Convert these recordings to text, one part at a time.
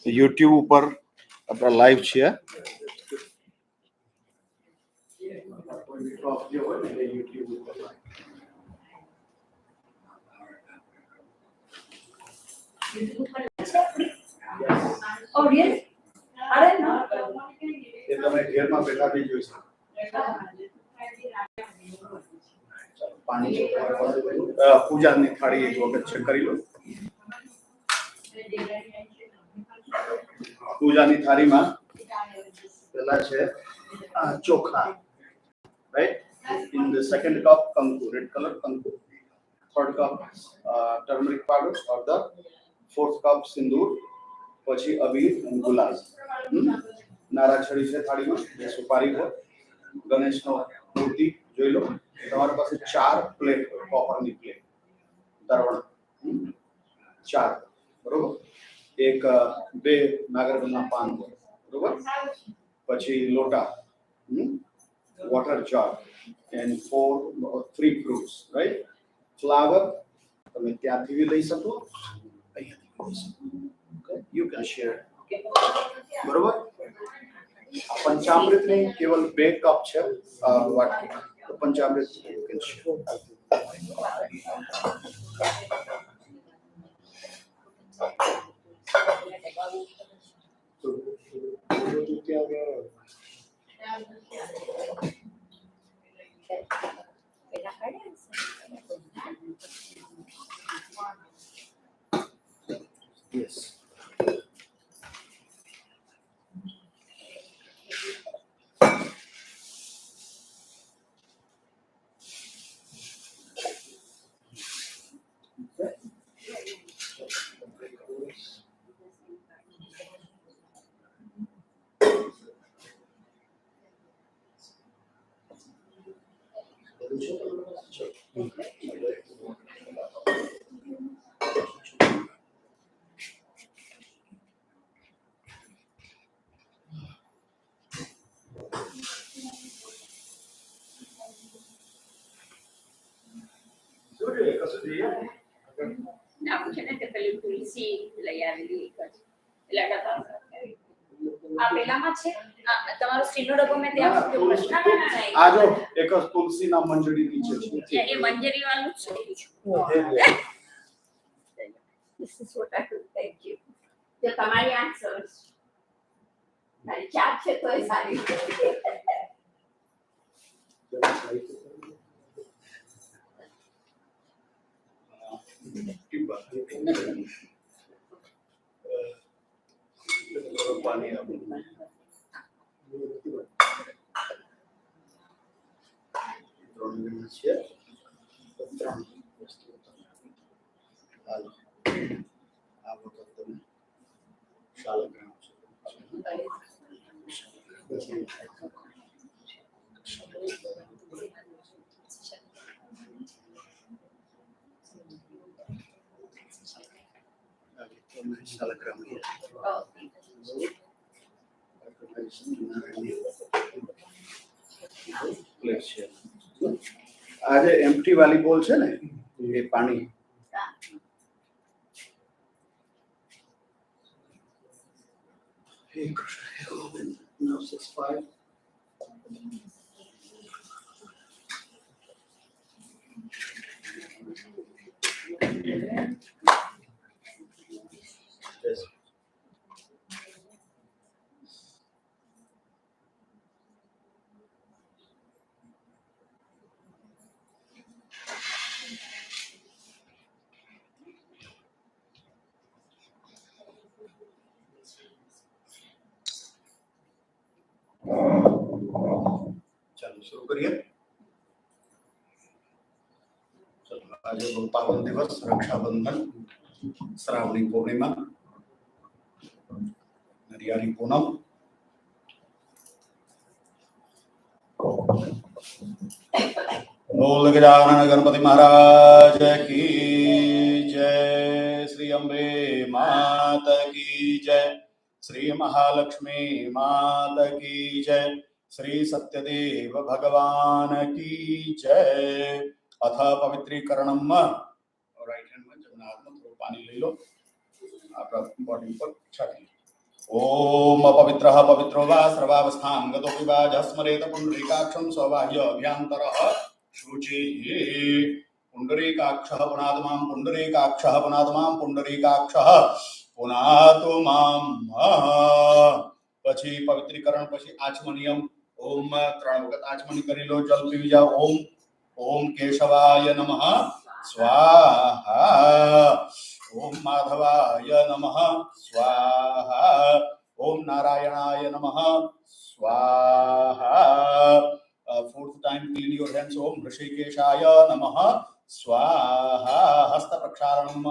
YouTube ઉપર આપણા live છે. તમે ઘેરમાં બેઠા બી જોઈ શકો. પાણી પૂજાની થાળી એક વખત ચેક કરી લો. પૂજાની થાળીમાં પેલા છે ચોખા, right? In the second cup Kanku, red color Kanku. Third cup turmeric powder or the fourth cup સિંદૂર, પછી અબીર અને ગુલાલ. નારા છડી છે થાળીમાં, જે સુપારી હોય, ગણેશનો મૂર્તિ જોઈ લો. તમારી પાસે 4 પ્લેટ હોય, કોપરની પ્લેટ, દરવણ 4, બરોબર. એક 2 નાગરબના પાન હોય, બરોબર. પછી લોટા, water jar and 3 fruits, right? Flower તમે ત્યાંથી બી લઈ શકો, અહીંયાથી લઈ શકો. Okay, you can share. બરોબર. પંચામૃત નહીં, કેવલ 2 કપ છે વાટકી, તો પંચામૃત you can share. Yes. આજો એક તુલસીના મંજરી નીચે છે, એ મંજરી વાળું છે. This is what I would thank you. જે તમારી આન્સર્સ મારી ચાર છે તો એ સારી પાણી છે. 3 વસ્તુ હાલો આ વખત તમે શાલગ્રામ આજે એમ્પ્ટી વાલી બોલ છે ને, એ પાણી now 6:05. Yes. ચાલો શરૂ કરીએ. ચલો આજે બહુ પાવન દિવસ, રક્ષાબંધન, શ્રાવણી પૂર્ણિમા, હરિયાળી પૂનમ. બોલ ગજાનન ગણપતિ મહારાજ કી જય, શ્રી અંબે માત કી જય, શ્રી મહાલક્ષ્મી માત કી જય, શ્રી સત્યદેવ ભગવાન કી જય. અથ પવિત્રીકરણમ, રાઈટ હેન્ડમાં જમણા હાથમાં થોડું પાણી લઈ લો, આપણા બોડી પર છાંટી. ओम अपवित्रः पवित्रो वा सर्वावस्थां गतोऽपि वा जस्मरेत पुण्डरीकाक्षं स्वबाह्य अभ्यन्तरः शुचिः पुण्डरीकाक्षः पुनातु मां पुण्डरीकाक्षः पुनातु मां पुण्डरीकाक्षः पुनातु मां પછી પવિત્રીકરણ પછી આચમનિયમ ઓમ 3 વખત આચમની કરી લો જલ પીવી જાઓ ઓમ ओम केशवाय नमः स्वाहा ओम माधवाय नमः स्वाहा ओम नारायणाय नमः स्वाहा fourth time clean your hands ओम ऋषिकेशाय नमः स्वाहा हस्त प्रक्षालनम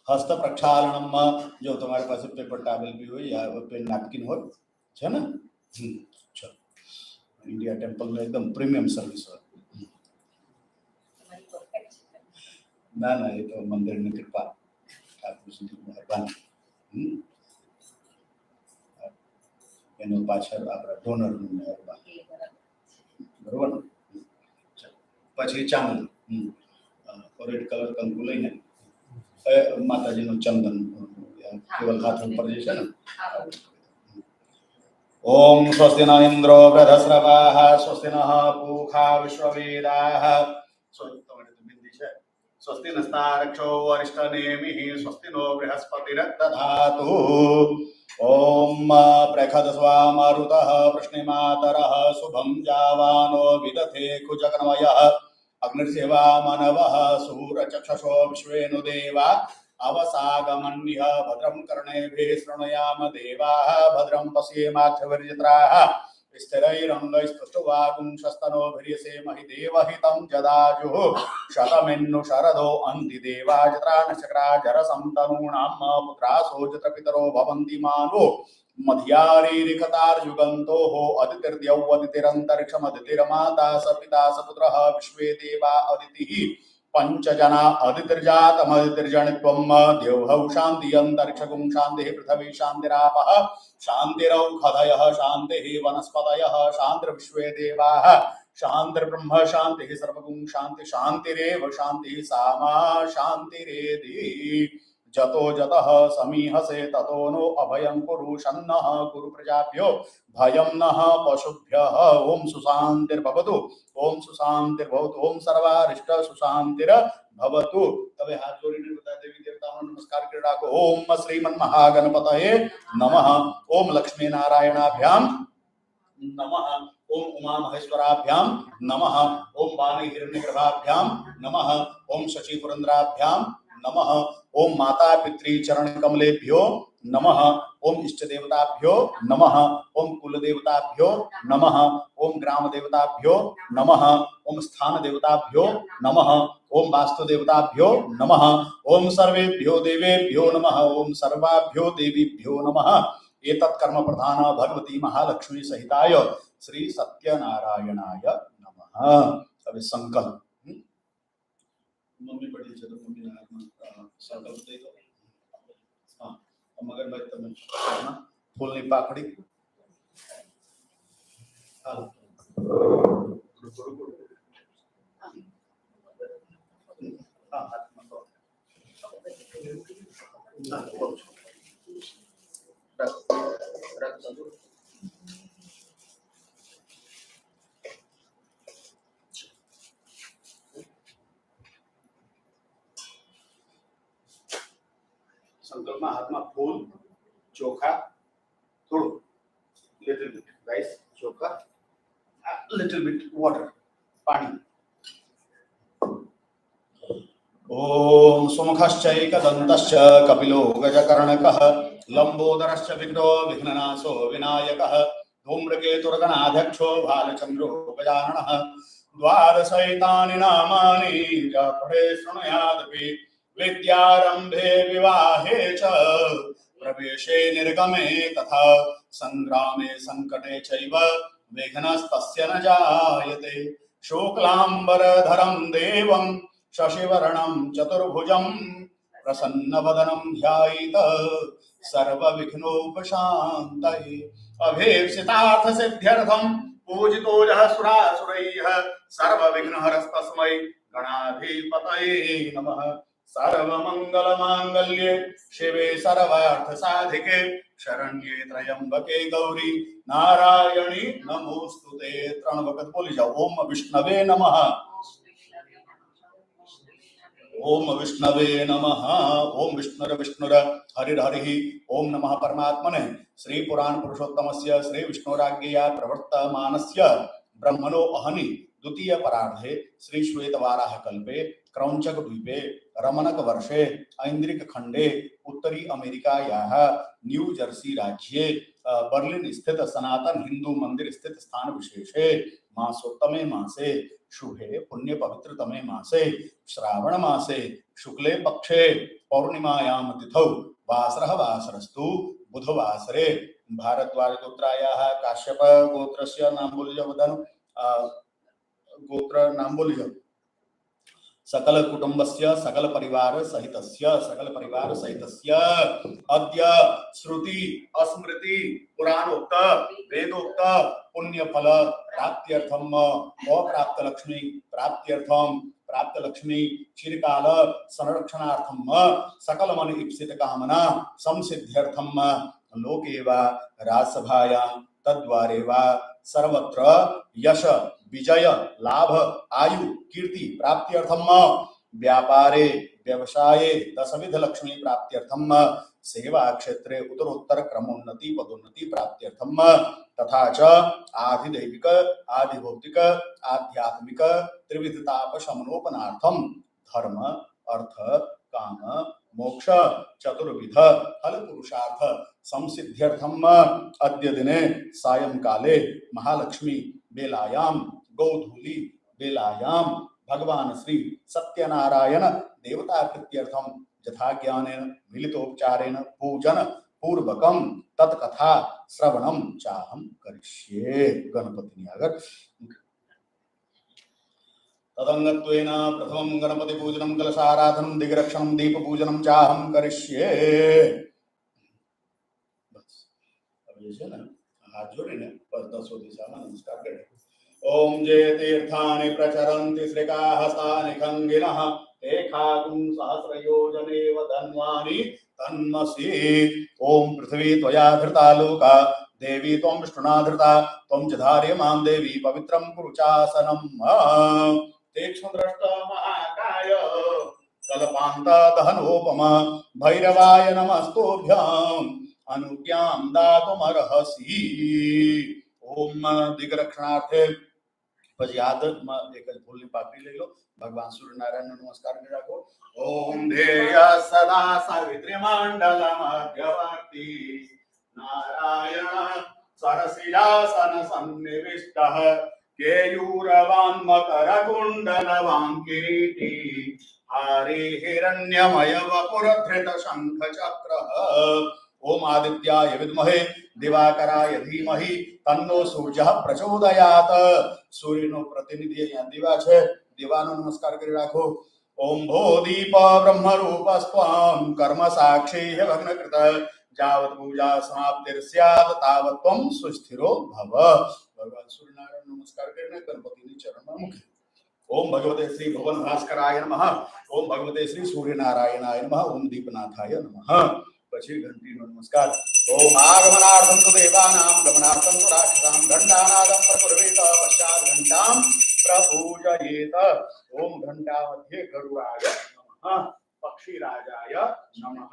हस्त प्रक्षालनम जो तुम्हारे पास पेपर टॉवल भी हो या पेन नैपकिन हो है ना चलो इंडिया टेम्पल में एकदम प्रीमियम सर्विस हो ना ना ये तो मंदिर में कृपा मेहरबानी એનો પાછળ આપણા ડોનરનું મહેરબાની બરોબર ને પછી ચાંદલો રેડ કલર કંકુ લઈને માતાજીનું ચંદન કેવલ હાથ ઉપર જે છે ને ओम स्वस्ति न इंद्रो वृधस्रवाः स्वस्ति नः पूषा विश्ववेदाः स्वस्ति नस्तारक्षो वरिष्ठनेमिः स्वस्ति नो बृहस्पतिर्दधातु ओम प्रखदस्वा मारुतः वृष्णिमातरः शुभं जावानो विदथे कुजकर्मयः अग्निर्सेवा मानवः सूरचक्षुषो विश्वेनु देवा अवसागमन्यः भद्रं कर्णेभिः शृणुयाम देवाः भद्रं पश्येमाक्षभिर्यत्राः स्थिरैरङ्गैस्तुष्टुवागुंशस्तनोभिर्यसेमहि देवहितं जदाजुः शतमिन्नु शरदो अन्ति देवाजत्रा नक्षत्राजरसं तनूनां पुत्रासो जत्रपितरो भवन्ति मानो मध्यारीरिखतार्युगन्तोः अदितिर्द्यौवदितिरन्तरिक्षमदितिर्माता स पिता स पुत्रः विश्वे देवा अदितिः पंचजना अदितिर्जातमदितिर्जनित्वं देवहौ शान्ति अंतरिक्षगुं शान्तिः पृथिवी शान्तिरापः शान्तिरौषधयः शान्तिः वनस्पतयः शान्तिर्विश्वे देवाः शान्तिर्ब्रह्म शान्तिः सर्वगुं शान्ति शान्तिरेव शान्तिः सामा शान्तिरेधि जतो जतः समीहसे ततो नो अभयं कुरु शन्नः कुरु प्रजाभ्यो भयं नः पशुभ्यः ओम सुशान्तिर्भवतु ओम सुशान्तिर्भवतु ओम सर्वारिष्ट सुशान्तिर्भवतु तबे हाथ जोड़ीने बता देवी देवताओं नमस्कार क्रीड़ा को ओम श्रीमन्महागणपतये नमः ओम लक्ष्मी नारायणाभ्याम नमः ओम उमा महेश्वराभ्याम नमः ओम वाणी हिरण्यगर्भाभ्याम नमः ओम शची पुरंदराभ्याम नमः ओम माता पितृ चरण कमलेभ्यो नमः ओम इष्ट देवताभ्यो नमः ओम कुल देवताभ्यो नमः ओम ग्राम देवताभ्यो नमः ओम स्थान देवताभ्यो नमः ओम वास्तु देवताभ्यो नमः ओम सर्वेभ्यो देवेभ्यो नमः ओम सर्वाभ्यो देवीभ्यो नमः एतत् कर्म प्रधान भगवती महालक्ष्मी सहिताय श्री सत्यनारायणाय नमः अब संकल्प मम्मी पढ़ी चलो मम्मी ने संकल्प दे दो हाँ मगर भाई तुम्हें फूलनी पाखड़ी संकल्प में हाथ में फूल चोखा थोड़ो लिटिल बिट राइस चोखा लिटिल बिट वाटर पानी ओम सुमुखश्चैकदन्तश्च कपिलो गजकर्णकः लंबोदरश्च विघ्नो विघ्ननाशो विनायकः धूम्रकेतुर्गणाध्यक्षो भालचन्द्रो गजाननः द्वादशैतानि नामानि जपठे शृणुयादपि विद्यारंभे विवाहे च प्रवेशे निर्गमे तथा संग्रामे संकटे चैव विघ्नस्तस्य न जायते शुक्लांबरधरं देवं शशिवर्णं चतुर्भुजं प्रसन्नवदनं ध्यायेत सर्वविघ्नोपशान्तये अभीप्सितार्थसिद्ध्यर्थं पूजितो यः सुरासुरैः सर्वविघ्नहरस्तस्मै गणाधिपतये नमः। सर्वमंगलमांगल्ये शिवे सर्वार्थसाधिके शरण्ये त्र्यंबके गौरी नारायणी नमोस्तुते। 3 वक्त बोली जाओ। ओम विष्णवे नमः, ओम विष्णवे नमः, ओम विष्णुर विष्णुर हरिर हरि, ओम नमः परमात्मने। श्री पुराण पुरुषोत्तमस्य श्री विष्णुराज्ञया प्रवर्तमानस्य ब्रह्मणो अहनि द्वितीय परार्धे श्री श्वेतवाराह कल्पे क्रौंचक द्वीपे रमणक वर्षे ऐन्द्रिक खंडे उत्तरी अमेरिकायाः न्यू जर्सी राज्ये बर्लिन स्थित सनातन हिंदू मंदिर स्थित स्थान विशेषे मासोत्तमे मासे शुभे पुण्य पवित्रतमे मासे श्रावण मासे शुक्ले पक्षे पौर्णिमायां तिथौ वासरः वासरस्तु बुधवासरे भारद्वाज गोत्रायाः काश्यप गोत्रस्य नाम बोलियो वदन गोत्र नाम बोलियो सकल कुटुंबस्य सकल परिवार सहितस्य अद्य श्रुति स्मृति पुराणोक्त वेदोक्त पुण्य फल प्राप्त्यर्थम अप्राप्त लक्ष्मी प्राप्त्यर्थम प्राप्त लक्ष्मी चिरकाल संरक्षणार्थम सकल मन इप्सित कामना संसिद्ध्यर्थम लोके वा राजसभायां तद्वारे वा सर्वत्र यश विजय लाभ आयु कीर्ति प्राप्त्यर्थम व्यापारे व्यवसाये दशविध लक्ष्मी प्राप्त्यर्थम सेवा क्षेत्रे उत्तरोत्तर क्रमोन्नति पदोन्नति प्राप्त्यर्थम तथा च आधिदैविक आधिभौतिक आध्यात्मिक त्रिविध ताप शमनोपनार्थम धर्म अर्थ काम मोक्ष चतुर्विध फल पुरुषार्थ संसिद्ध्यर्थम अद्य दिने सायंकाले महालक्ष्मी बेलायाम गौधूली बेलायाम भगवान श्री सत्यनारायण देवता कृत्यर्थम यथा ज्ञानेन मिलितोपचारेण पूजन पूर्वकम तत्कथा श्रवणम चाहम करिष्ये। गणपति अगर तदंगत्वेन प्रथमं गणपति पूजनं कलशाराधनं दिग्रक्षणं दीप पूजनं चाहम करिष्ये। बस अब ये ना हाथ जोड़े ना 10 दिशा में नमस्कार करें। ओम जय तीर्थानि प्रचरन्ति श्रीकाहस्तानि खंगिनः एकागुं सहस्रयोजनेव धन्वानि तन्मसि। ओम पृथ्वी त्वया धृता लोका देवी त्वं विष्णुना धृता त्वं च धार्यमां देवी पवित्रं कुरु चासनम्। तीक्ष्णदृष्ट महाकाय कल्पान्त दहनोपमा भैरवाय नमस्तुभ्यम् अनुज्ञां दातुमर्हसि। ओम दिग्रक्षणार्थे पश्चात एक फूल पाकड़ी ले लो। भगवान सूर्य नारायण नमस्कार कर रखो। ओम ध्येय सदा सावित्री मंडल मध्यवर्ती नारायण सरसिलासन सन्निविष्टः केयूरवान् मकर कुंडलवान् किरीटी हरि हिरण्यमय वपुरधृत शंख चक्रः। ओम आदित्याय विद्महे दिवाकराय धीमहि तन्नो सूर्यः प्रचोदयात्। सूर्य नो प्रतिनिधि यहाँ दिवा छे, दिवानो नमस्कार करी राखो। ओम भो दीप ब्रह्म रूपस्त्वं कर्म साक्षी भग्नकृत यावत् पूजा समाप्तिर्स्यात् तावत् त्वं सुस्थिरो भव। भगवान सूर्य नारायण नमस्कार करने गणपति ने चरण में मुख। ओम भगवते श्री भुवन भास्कराय नमः। ओम भगवते श्री सूर्य नारायणाय नमः। ओम दीपनाथाय नमः। पछी घंटी नमस्कार। ओम आगमनार्थं तु देवानां गमनार्थं तु राक्षसां घंटानादं प्रकुर्वेत पश्चात् घंटां प्रपूजयेत। ओम घंटा मध्ये गरुडाय नमः। पक्षीराजाय नमः।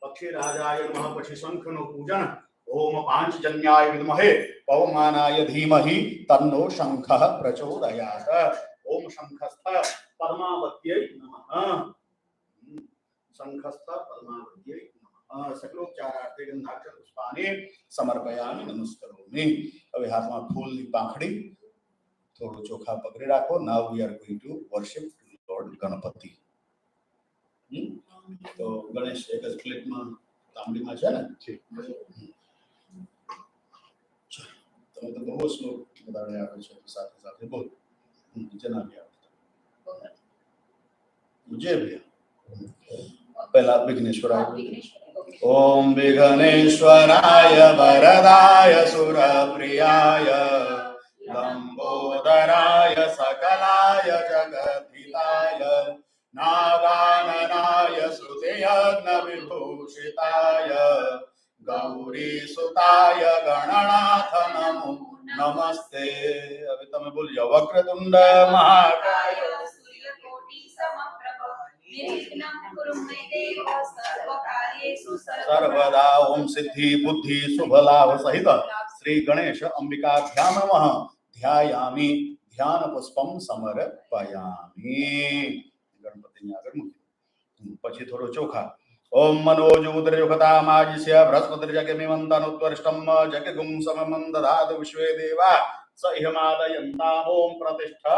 पक्षीराजाय नमः। पक्षी शंखनो पूजन। ओम पांचजन्याय विद्महे पवमानाय धीमहि तन्नो शंखः प्रचोदयात्। ओम शंखस्थ पद्मावत्यै नमः। शंखस्थ पद्मावत्यै नमः। सकलोपचारार्थे गंधाक्षर पुष्पाणि समर्पयामि नमस्करोमि। अब हाथ में फूल की पाखड़ी थोड़ो चोखा पकड़ी राखो। Now we are going to worship lord Ganpati. तो गणेश एक प्लेट में तांबड़ी में है ना। તમે તો બહુ શ્લોક બતાડે આવે છે સાથે સાથે બોલ જેના બી આવતા મુજે બી પહેલા વિઘ્નેશ્વરાય ઓમ વિઘ્નેશ્વરાય વરદાય સુરપ્રિયાય लंबोदराय सकलाय जगद्धिताय नागाननाय श्रुतियज्ञविभूषिताय गौरीसुताय गणनाथ नमो नमस्ते। अभी તમે બોલજો વક્રતુંડ મહાકાય सर्वदा ओम सिद्धि बुद्धि शुभ लाभ सहित श्री गणेश अंबिकाभ्याम नमः ध्यायामि ध्यान पुष्पम समर्पयामि। गणपतिनी આગળ મૂકી પછી થોડો ચોખા ओम मनोजोदरयुगता माजिष्य बृहस्पतिर्जगमिमन्तनुत्वरिष्टं जगगुं सममं दधातु विश्वे देवा स इहमादयन्ताम् ओम प्रतिष्ठा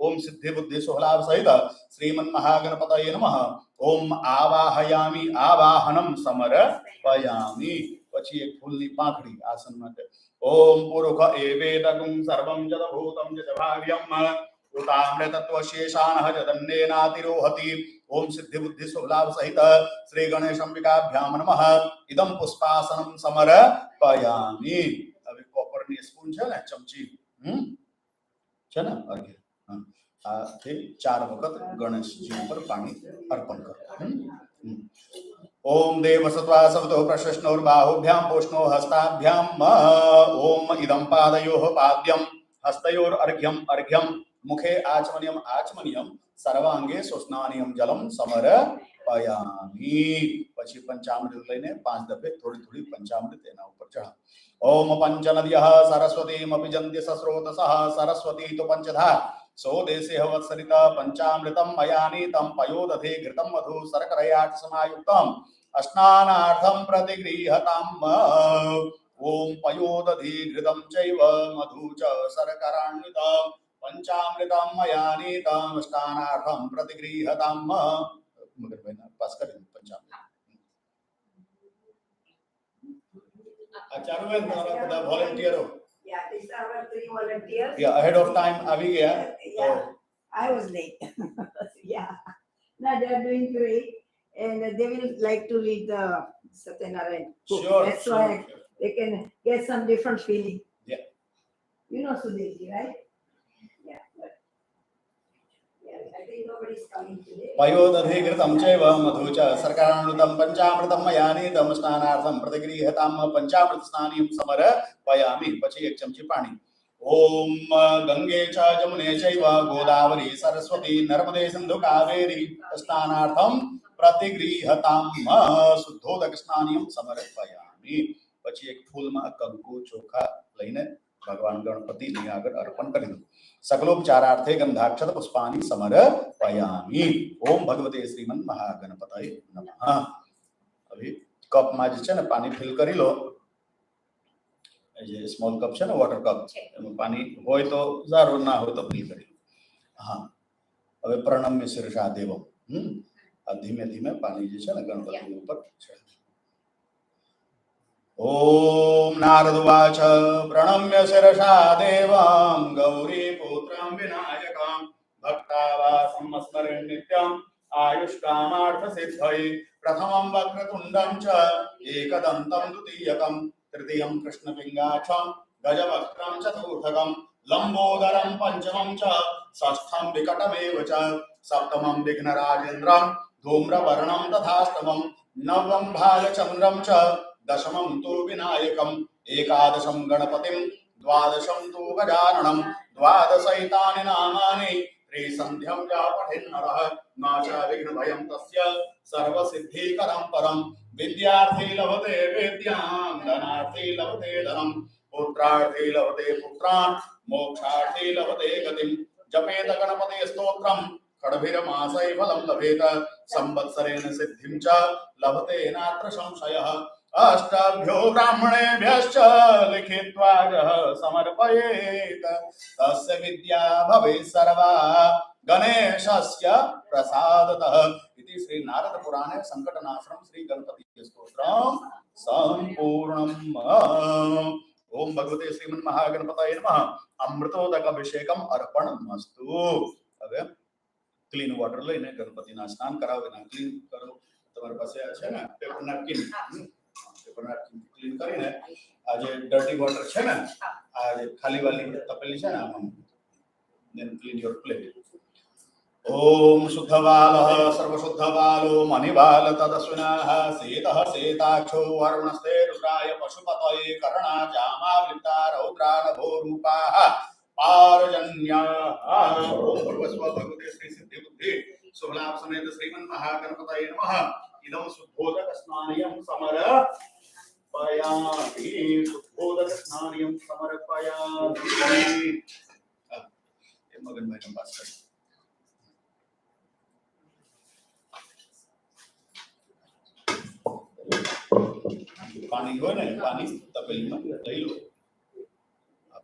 ओम सिद्धि बुद्धि सुभलाभ सहित श्रीमन्महागणपतये नमः ओम आवाहयामि आवाहनम समर्पयामि। પછી એક ફૂલની પાંખડી આસન માટે ઓમ પુરુષ એવેદગું સર્વં જદભૂतं જદભાવ્યમ उतामृतत्वशेषाणः जदन्नेनातिरोहति ओम सिद्धि बुद्धि शुभलाभ सहित श्री गणेश अंबिकाभ्याम नमः इदम पुष्पासनम समर्पयामि। अभी कॉपर ની સ્પૂન છે ને ચમચી છે ને અર્ઘ્ય આ તે 4 વખત ગણેશજી ઉપર પાણી અર્પણ કરો। ओम देवसत्वा सवतो प्रशस्नोर्बाहुभ्यां पोष्णो हस्ताभ्यां ओम इदं पादयोः पाद्यं हस्तयोर अर्घ्यम अर्घ्यम मुखे आचमनियम आचमनियम सर्वांगे सुस्नानियम जलम समर्पयामि। પછી પંચામૃત લઈને 5 દફે થોડી થોડી પંચામૃત એના ઉપર ચઢા। ओम पंचनद्यः सरस्वतीमपि जन्ति सस्रोतसः सरस्वती तु पंचधा सो देशे वत्सरित पंचामृतं मयानीतं पयोदधे घृतं मधु शर्करया समायुक्तम् स्नानार्थं प्रतिगृह्यताम् ओम पयोदधि घृतं चैव मधु च शर्करान्वितं पंचामृतं मयानीतं स्नानार्थं प्रतिगृह्यताम्। मगर भाई ना पास कर पंचामृत चालू है ना वॉलंटियर हो। Yeah, these are our 3 volunteers. Yeah, ahead of time अभी गया। Yeah, I was late. Yeah, now they are doing great, and they will like to read the Satyanarayana book. Sure, That's sure, why sure. they can get some different feeling. Yeah. You know Sudhirji, right? Yeah, but yeah, I think nobody's coming today. पयोदधि घृतं चैव मधु च शर्करान्वितं पंचामृतं मयानीतं स्नानार्थं प्रतिगृह्यताम् पंचामृत स्नानीं समर्पयामि। પછી 1 ચમચી પાણી। ओम गंगे च जमुने चैव गोदावरी सरस्वती नर्मदे सिंधु कावेरी स्नानार्थं प्रतिगृह्यताम् शुद्धोदक स्नानीं समर्पयामि। પછી એક ફૂલમાં કંકુ ચોખા લઈને भगवान गणपति ની આગળ અર્પણ કરી દો। सकलोपचारार्थे गंधाक्षत पुष्पाणि समर्पयामि। ओम भगवते श्रीमन महागणपतये नमः। अभी कप में जे छे ने पानी फिल करी लो, जे स्मॉल कप छे ने वॉटर कप एमां पानी होय तो सारू ना होय तो फिल करी लो। हां હવે प्रणम्य शीर्षा देवम धीमे धीमे पानी जे छे ने गणपति ऊपर छे। ओम नारदवाच प्रणम्य शिरसा देवं गौरीपुत्रं विनायकं भक्तावासं स्मरेन् नित्यं आयुष्कामार्थसिद्धये प्रथमं वक्रतुण्डं च एकदन्तं द्वितीयकं तृतीयं कृष्णपिङ्गाक्षं गजवक्त्रं चतुर्थकं लंबोदरं पंचमं च षष्ठं विकटमेव च सप्तमं विघ्नराजेन्द्रं धूम्रवर्णं तथाष्टमं नवमं भालचन्द्रं च दशमं तु विनायकम् एकादशं गणपतिं द्वादशं तु गजाननं द्वादशैतानि नामानि त्रिसन्ध्यं या पठेन्नरः न च विघ्नभयं तस्य सर्वसिद्धिकरं परं विद्यार्थी लभते विद्यां धनार्थी लभते धनं पुत्रार्थी लभते पुत्रान् मोक्षार्थी लभते गतिं जपेत गणपते स्तोत्रं खड्भिर्मासै फलं लभेत संवत्सरेण सिद्धिं च लभते नात्र संशयः। अष्टाभ्यो ब्राह्मणेभ्यश्च लिखित्वा समर्पयेत् तस्य विद्या भवेत् सर्वा गणेशस्य प्रसादतः। इति श्री नारद पुराणे संकटनाशनं श्री गणपति स्तोत्रं संपूर्णम्। ओम भगवते श्रीमन् महागणपतये नमः। अमृतोदक अभिषेकम अर्पणमस्तु। હવે ક્લીન વોટર લઈને ગણપતિના સ્નાન કરાવો અને ક્લીન કરો। તમારી પાસે છે ને paper napkin, paper napkin clean કરીને આ જે ડર્ટી વોટર છે ને आज खाली वाली तपेली है ना, देन क्लीन योर प्लेट। ओम शुद्धबालः सर्वशुद्धबालो मणिबाल तदस्विनः सेतः सेताक्षो वरुणस्ते रुद्राय पशुपतये कर्णाजामावृता रौद्रा नभोरूपाः पारजन्याः। ओम भगवस्व भगवते श्री सिद्धि बुद्धि शुभलाभ समेत श्रीमन्महागणपतये नमः। इदं शुद्धोदक स्नानयं समर्पयामि, शुद्धोदक स्नानयं समर्पयामि। ये मगन भाई के पास कर पानी हो ने, पानी तपेली में લઈ લો।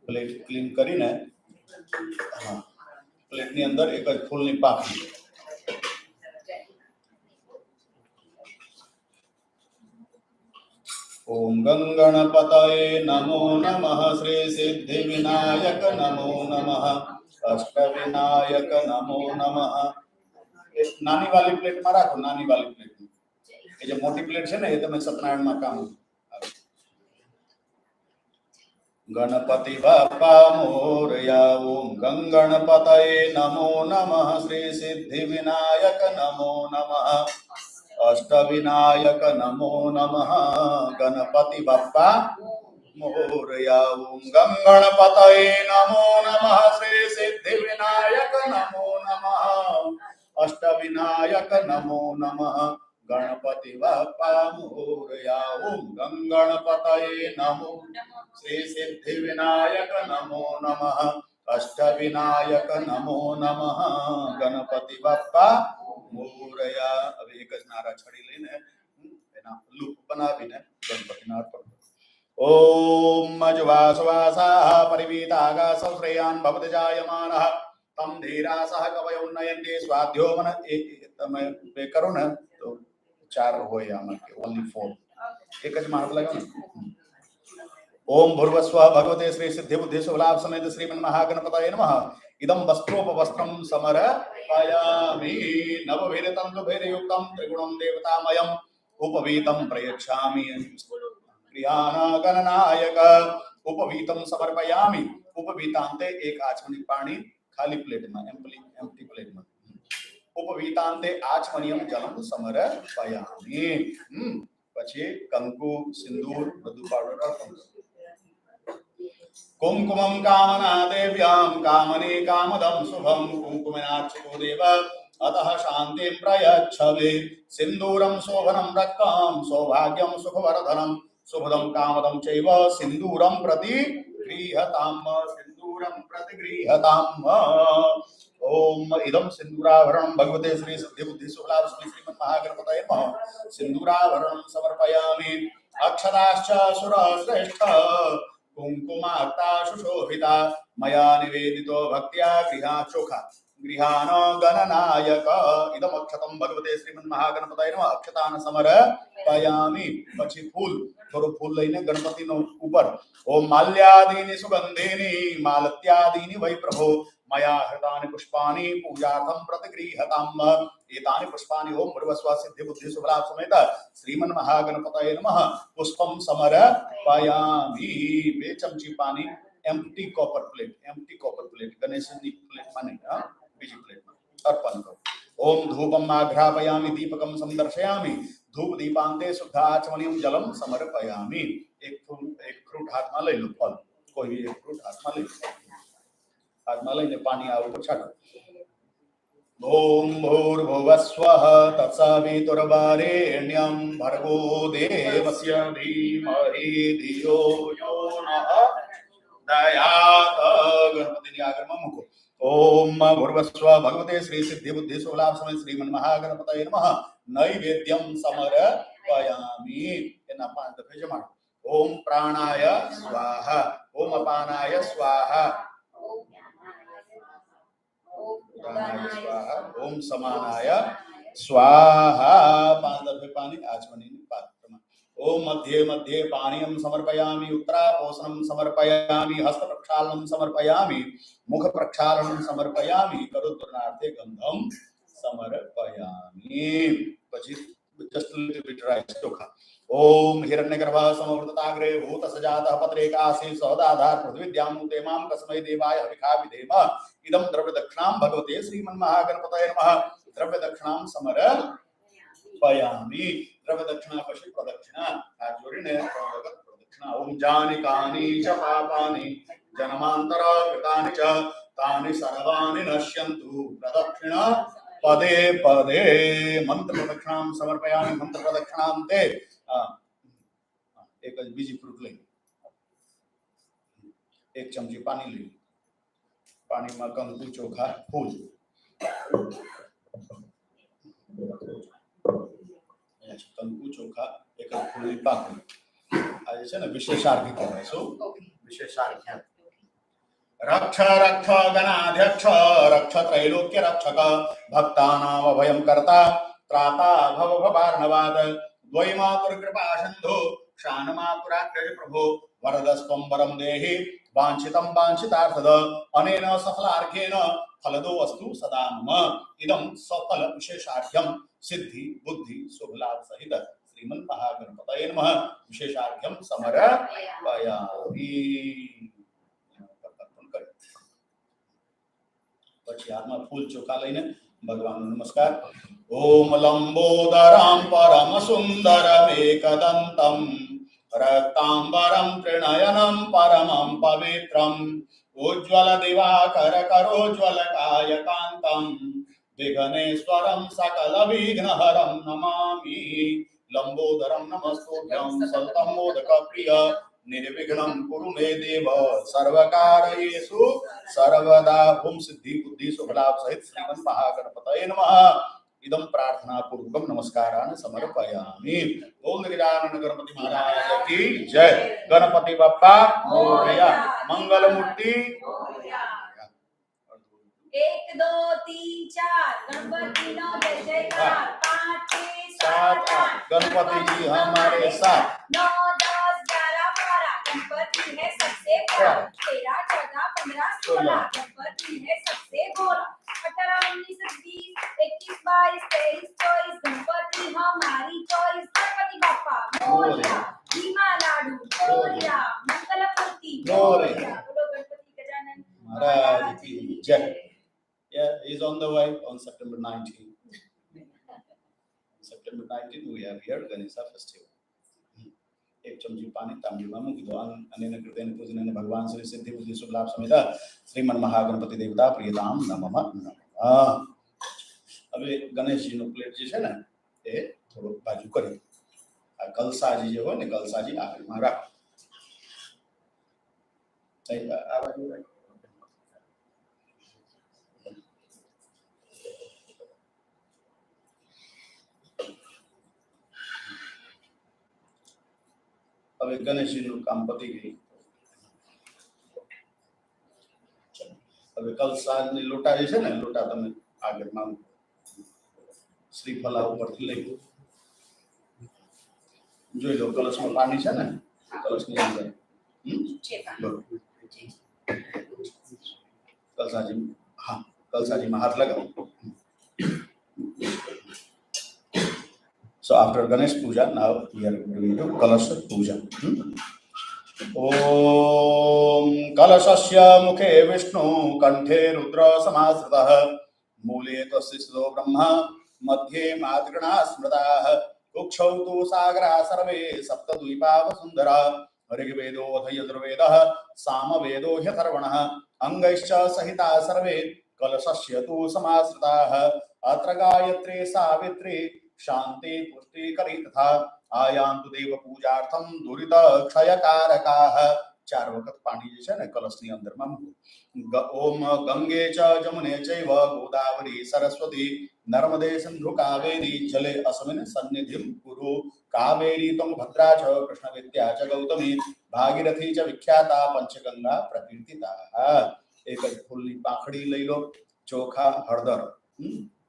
प्लेट क्लीन કરીને હા પ્લેટની અંદર એક જ ફૂલની પાકડી। ओम गंगणपतये नमो नमः, श्री सिद्धि विनायक नमो नमः, अष्ट विनायक नमो नमः। नानी वाली प्लेट में राखो, नानी वाली प्लेट में। ये जो मोटी प्लेट है ना, ये तो मैं सत्यनारायण में काम। गणपति बाप्पा मोरया। ओम गंगणपतये नमो नमः, श्री सिद्धि विनायक नमो नमः, अष्ट विनायक नमो नमः। गणपति बाप्पा मोरया। ओम गंगणपतये नमो नमः, श्री सिद्धि विनायक नमो नमः, अष्ट विनायक नमो नमः। गणपति बाप्पा मोरया। ओम गंगणपतये नमो श्री सिद्धि विनायक नमो नमः, अष्ट विनायक नमो नमः। गणपति बाप्पा मोरया। अभी एक नारा छड़ी लेने एना लूप बनावीने गणपतिना अर्पण। ओम मज्वासवासाः परिवीतागासौ श्रेयान् भवति जायमानः तम धीरासः कवयो उन्नयन्ति स्वाध्यो मन। તમે બે કરો ને તો 4 હોય આમાં કે ઓન્લી 4 એક જ માર્ક લગાવો ને। ओम भूर्भुवस्वः भगवते श्री सिद्धि बुद्धि शुभलाभ समेत श्रीमन्महागणपतये नमः। इदं वस्त्रोपवस्त्रं समर्पयामि, नवभिरतन्तुभिर्युक्तं त्रिगुणं देवतामयम् उपवीतं प्रयच्छामि। गणनायक उपवीतं समर्पयामि। उपवीतान्ते एक आचमनी पानी खाली प्लेट में, एम्प्टी प्लेट में। उपवीतान्ते आचमनीयं जलं समर्पयामि। પછી કંકુ સિંદૂર બધું પાવડર અર્પણ। कुंकुमं कामना देव्यां कामने कामदं शुभं कुंकुमेनार्चितो देव अतः शान्तिं प्रयच्छवे। सिन्दूरं शोभनं रक्तं सौभाग्यं सुखवर्धनं शुभदं कामदं चैव सिन्दूरं प्रति गृह्यताम्, सिन्दूरं प्रति गृह्यताम्। ओम इदं सिन्दूराभरणं भगवते श्री सिद्धि बुद्धि शुभलाभ श्रीमन्महागणपतये नमः। सिन्दूराभरणं समर्पयामि। अक्षताश्च सुरश्रेष्ठ कुंकुमाक्ता सुशोभिता मया निवेदितो भक्त्या गृहा चोखा गृहान गणनायक। इदम अक्षतम भगवते श्रीमन्महागणपतये नमः। अक्षतान समर्पयामि। પછી ફૂલ થોડું ફૂલ લઈને ગણપતિનો ઉપર। ઓમ માલ્યાદીની સુગંધીની માલત્યાદીની વै પ્રભો मया हृतानि पुष्पाणि पूजार्थं प्रतिगृह्यताम्। एतानि पुष्पाणि ओम भूर्भुवस्वः सिद्धि बुद्धि शुभलाभ समेत श्रीमन्महागणपतये नमः। पुष्पं समर्पयामि। 2 चमची पानी empty copper plate Ganesh ji plate माने बीजी प्लेट में अर्पण करो। ओम धूपम आघ्रापयामि दीपकम संदर्शयामि धूप दीपांते शुद्ध आचमनीयं जलम समर्पयामि। एक फ्रूट हाथ में ले लो, फल कोई भी एक फ्रूट हाथ में ले लो, हाथ में लईने पानी आ ऊपर छाटो। ओम भूर्भुवस्वः तत्सवितुर्वरेण्यं भर्गो देवस्य धीमहि धियो यो नः प्रचोदयात्। गणपति आगर में मुको। ओम भूर्भुवस्वः भगवते श्री सिद्धि बुद्धि शुभलाभ समेत श्रीमन्महागणपतये नमः। नैवेद्यं समर्पयामि। एना 5 दफे जमाडो। ओम प्राणाय स्वाहा, ओम अपानाय स्वाहा, स्वाहा, ओम समानाय स्वाहा। 5 दफे पानी आचमनी पात्र में। ओम मध्ये मध्ये पानीयं समर्पयामि। उत्तरापोषणं समर्पयामि। हस्त प्रक्षालनं समर्पयामि। मुख प्रक्षालनं समर्पयामि। करोद्गरणार्थे गंधं समर्पयामि। પછી just a little bit rice चोखा। ओम हिरण्यगर्भः समवृतताग्रे भूत सजातः पत्रेकासी सौदाधार पृथ्वीद्यामुते मां कस्मै देवाय हविखा विधेम इदं द्रव्य दक्षिणां भगवते श्रीमन्महागणपतये नमः द्रव्य दक्षिणां समर्पयामि द्रव्य दक्षिणा पशु प्रदक्षिणा जोड़िने प्रदक्षिणा ओम जानिकानि च पापानि जन्मान्तरा कृतानि च तानि सर्वाणि नश्यन्तु प्रदक्षिणा पदे पदे मंत्र प्रदक्षिणां समर्पयामि मंत्र प्रदक्षिणां ते एक बीजी फ्रूट ले एक चमची पानी ले पानी में कंकु चोखा फूल कंकु चोखा एक फूल पाकड़ी आज છે ને વિશેષાર્ઘ્ય કહેવાય શું વિશેષાર્ઘ્ય रक्ष रक्ष गणाध्यक्ष रक्ष त्रैलोक्य रक्षक भक्तानाम अभयं कर्ता त्राता भव भवार्णवाद द्वैमातुर कृपा सिंधु शानमातुराग्रज प्रभो वरदस्त्वं वरं देहि वाञ्छितं वाञ्छितार्थद अनेन सफलार्घ्येन फलदो अस्तु सदा मम इदं सफल विशेषार्घ्यं सिद्धि बुद्धि शुभलाभ सहित श्रीमन् महागणपतये नमः विशेषार्घ्यं समर्पयामि પછી હાથમાં ફૂલ ચોખા લઈને ભગવાનનો નમસ્કાર ઓમ લંબોદરામ પરમ સુંદરમેકદંતમ રક્તાંબરમ ત્રિનયનમ પરમં પવિત્રમ ઉજ્જવલ દિવાકર કરોજ્જવલ કાયકાંતમ વિઘ્નેશ્વરમ સકલ વિઘ્નહરમ નમામિ લંબોદરમ નમસ્તુભ્યં સતतं મોદક પ્રિય निर्विघ्नं कुरु मे देव सर्वकार्येषु सर्वदा ओम सिद्धि बुद्धि शुभलाभ सहित श्रीमन् महागणपतये नमः इदं प्रार्थना पूर्वकं नमस्कारान् समर्पयामि ओम गजानन गणपति महाराज की जय गणपति बप्पा मोरया मंगल मूर्ति एक दो तीन चार गणपति नो जय जयकार 5 6 7 8 गणपति जी हमारे साथ 9 10 11 12 गणपति है सबसे बड़ा 13 14 15 16 गणपति है सबसे भोला 18 19 20 21 22 23 24 गणपति हमारी चॉइस गणपति बाप्पा मोरया भीमा लाडू मोरया मंगल मूर्ति मोरया बोलो गणपति गजानन महाराज की जय. Yeah, he's on the way on September 19th. September 19th we have here Ganesha festival. एक चमची पानी तांबे में मूकी दो अनेन कृतेन पूजनेन भगवान श्री सिद्धि बुद्धि शुभ लाभ समेत श्रीमन महागणपति देवता प्रियताम नमः नमः. હવે ગણેશજીનો પ્લેટ જે છે ને એ થોડો બાજુ કરી આ કલસાજી જે હોય ને કલસાજી આગળમાં રાખો આ બાજુ રાખો. હવે ગણેશજીનું કામ પતી ગયું. હવે કલસાની લોટા જે છે ને લોટા તમે આગળમાં શ્રીફલા ઉપરથી લઈ જોઈ લો કલશમાં પાણી છે ને કલશની અંદર કલસાજી હા કલસાજીમાં હાથ લગાવો. So after Ganesh Puja, now we are going to Kalasha Puja. Om Kalashasya Mukhe Vishnu Kanthe Rudra Samasritah Mule Tasisdo Brahma Madhye Madgrana Smritah Ukshau Tu Sagra Sarve Sapta Dvipava Sundara Rigvedo Yajurvedah Samavedo Hyatharvanah Angaischa Sahita Sarve Kalashasya Tu Samasritah Atra Gayatri Savitri शांति पुष्टि करी तथा आयांतु देव पूजार्थम दुरित क्षयकारकाः. 4 वखत पानी जे छे ने कलशनी अंदर में ओम गंगे च जमुने चैव गोदावरी सरस्वती नर्मदे सिंधु कावेरी जले अस्मिन् सन्निधिं कुरु. कावेरी तुंगभद्रा च कृष्णवेत्या च गौतमी भागीरथी च विख्याता पंचगंगा प्रकीर्तिताः. एक ज फूलनी पाखड़ी लई लो चोखा हळदर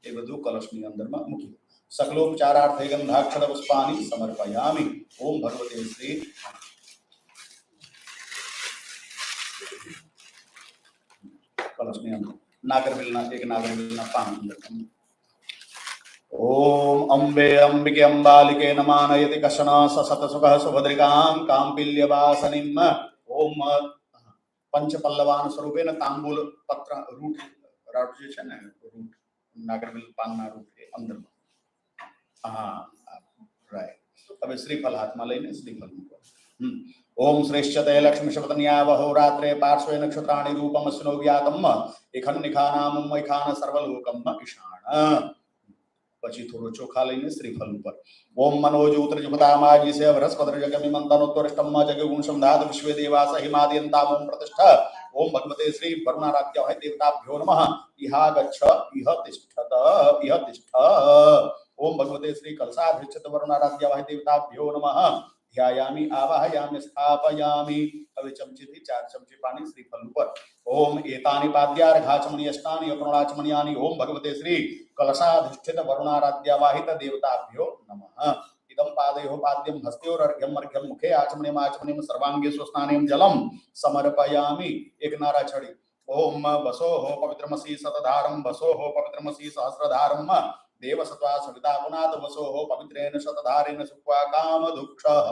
ए बधु कलशनी अंदर में मूकी सकलोपचारार्थे गंधाक्षर पुष्पाणि समर्पयामि. ओम भगवते श्री कलशनी अंदर नागरबिलना एक नागरबिलना पानी अंदर ओम अम्बे अंबिके अंबालिके नमानयति कशन ससतसुखः सुभद्रिकां काम्पिल्यवासनिम् ओम पंचपल्लवान स्वरूपेण तांबूल पत्र रूट राउट जे છે ને रूट नागरविल पानना रूट के अंदर हाँ राइट अब श्रीफल हाथમાં લઈને શ્રીફલ ओम श्रेष्ठते लक्ष्मी शपथन्या वहोरात्रे पार्श्वे नक्षत्राणि रूपम स्नो ज्ञातम इखन्निखानाम मैखान सर्वलोकम ईशान પછી થોડો ચોખા લઈને શ્રીફલ ઉપર ઓમ मनोजूत्र जुपतामाजी से बृहस्पति जगमि मंतनोत्तरष्टम जगगुण संधात विश्वे देवास हिमादयन्ताम ओम प्रतिष्ठा ओम भगवते श्री वरुणाराध्याय देवताभ्यो नमः इहा गच्छ इह तिष्ठत इह तिष्ठ ओम भगवते श्री कलशाधिष्ठित वरुणाराध्याय देवताभ्यो नमः ध्यायामि आवाहयामि स्थापयामि હવે ચમચીથી 4 ચમચી પાણી શ્રીફલ ઉપર ओम एतानि पाद्यार्घाचमनि अस्तानि अप्रणाचमनियानि ओम भगवते श्री कलशाधिष्ठित वरुणाराध्यावाहित देवताभ्यो नमः इदं पादयोः पाद्यं हस्तयोरर्घ्यं अर्घ्यं मुखे आचमनीयम् आचमनीयं सर्वांगे स्वस्नानें जलं समर्पयामि एक नारा छड़ी ओम वसोः पवित्रमसि शतधारं वसोः पवित्रमसि सहस्रधारं देवसत्वा सविता पुनाद वसोः पवित्रेण शतधारेण सुक्वा कामदुक्षः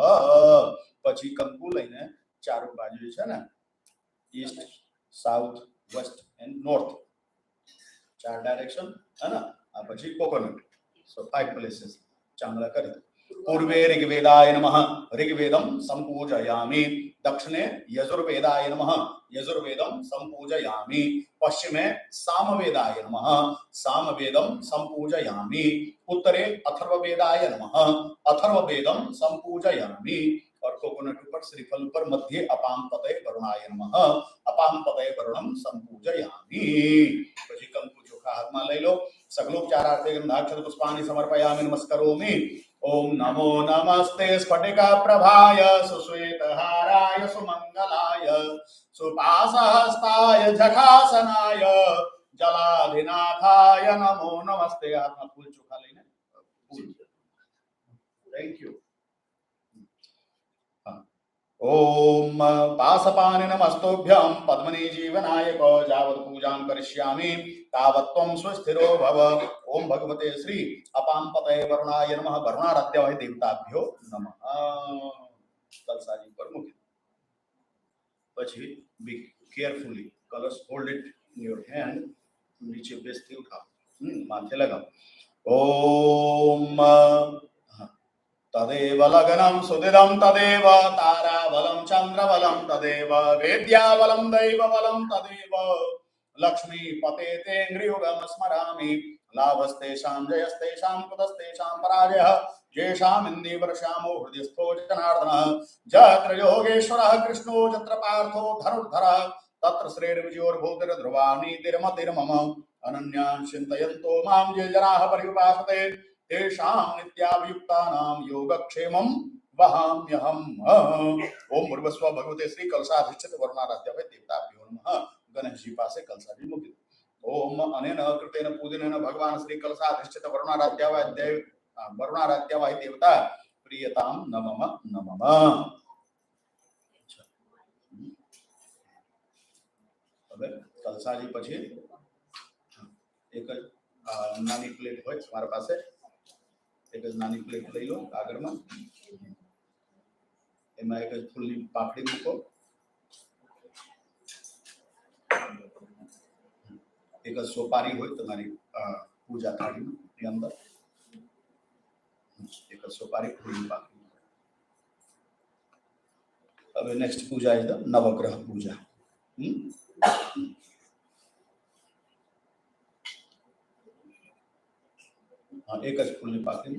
પછી કંકુ લઈને ચારો બાજુ છે ને East south west and north 4 direction है ना आ પછી कोकोनट सो 5 प्लेसेस चांगला करे पूर्वे ऋग्वेदाय नमः ऋग्वेदं संपूजयामि दक्षिणे यजुर्वेदाय नमः यजुर्वेदं संपूजयामि पश्चिमे सामवेदाय नमः सामवेदं संपूजयामि उत्तरे अथर्ववेदाय नमः अथर्ववेदं संपूजयामि और कोकोनट ऊपर श्रीफल ऊपर मध्य अपाम पतये वरुणाय नमः अपाम पतये वरुणं संपूजयामि પછી કંકુ ચોખા હાથમાં લઈ લો સગલોપચારાર્થે ગંધાક્ષત પુષ્પાणि समर्पयामि नमस्करोमि ओम नमो नमस्ते स्फटिका प्रभाय सुश्वेतहाराय सुमंगलाय सुपासहस्ताय जघासनाय जलाधिनाथाय नमो नमस्ते हाथમાં ફૂલ ચોખા લઈને ફૂલ थैंक यू ओम पासपानि नमस्तोभ्यं पद्मनी जीवनायक यावत् पूजां करिष्यामि तावत् त्वं स्वस्थिरो भव ओम भगवते श्री अपां पतये वरुणाय नमः वरुणाराध्याय देवताभ्यो नमः कलशाजी पर मुके પછી बी केयरफुली कलश hold it in your hand नीचे बेसती उठाओ माथे लगाओ ओम तदेव लग्नं सुदिदं तदेव ताराबलं चन्द्रबलं तदेव वेद्याबलं दैवबलं तदेव लक्ष्मीपते तेऽङ्घ्रियुगं स्मरामि लाभस्तेषां जयस्तेषां कुतस्तेषां पराजयः येषामिन्दीवर्षामो हृदयस्थो जनार्दनः यत्र योगेश्वरः कृष्णो यत्र पार्थो धनुर्धरः तत्र श्रेर्विजयोर्भूतिर्ध्रुवा नीतिर्मतिर्मम अनन्यान् चिन्तयन्तो मां ये जनाः पर्युपासते तेषां नित्याभियुक्तानां योगक्षेमं वहाम्यहम् ओम भूर्भुवस्सुवः भगवते श्री कलशाधिष्ठित वरुणाराध्याय देवताभ्यो नमः गणेश जी पासे कलशाजी मुके ओम अनेन कृतेन पूजनेन भगवान श्री कलशाधिष्ठित वरुणाराध्याय देवता प्रियतां नमः नमः હવે કલશાજી પછી એક નાની પ્લેટ હોય તમારા પાસે एक नानी प्लेट લઈ લો કાગળમાં એમાં એક ફૂલની પાપડી મૂકો એક સોપારી હોય તમારી પૂજા થાળીની અંદર એક સોપારી ફૂલની પાપડી હવે નેક્સ્ટ પૂજા છે નવગ્રહ પૂજા एक फूलनी पाकड़ी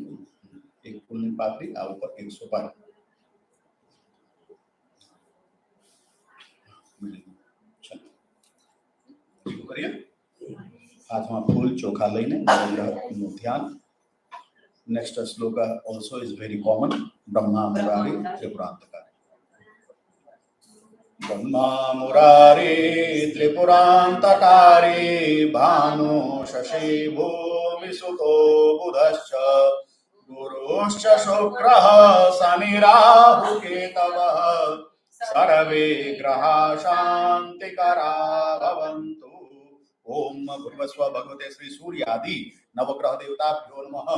एक फूलनी पाकड़ी आ ऊपर एक सोपारी करिए हाथ में फूल चोखा लईने नवग्रह ध्यान नेक्स्ट श्लोक also is very common Brahma Murari त्रिपुरांतकारी Brahma Murari त्रिपुरांतकारी Bhanu Shashi भूमिसुतो बुधश्च गुरुश्च शुक्रः Shani Rahu केतवः सर्वे ग्रहा शान्तिकरा भवन्तु ओम भूर्भुवस्सुवः भगवते श्री सूर्यादि नवग्रह देवताभ्यो नमः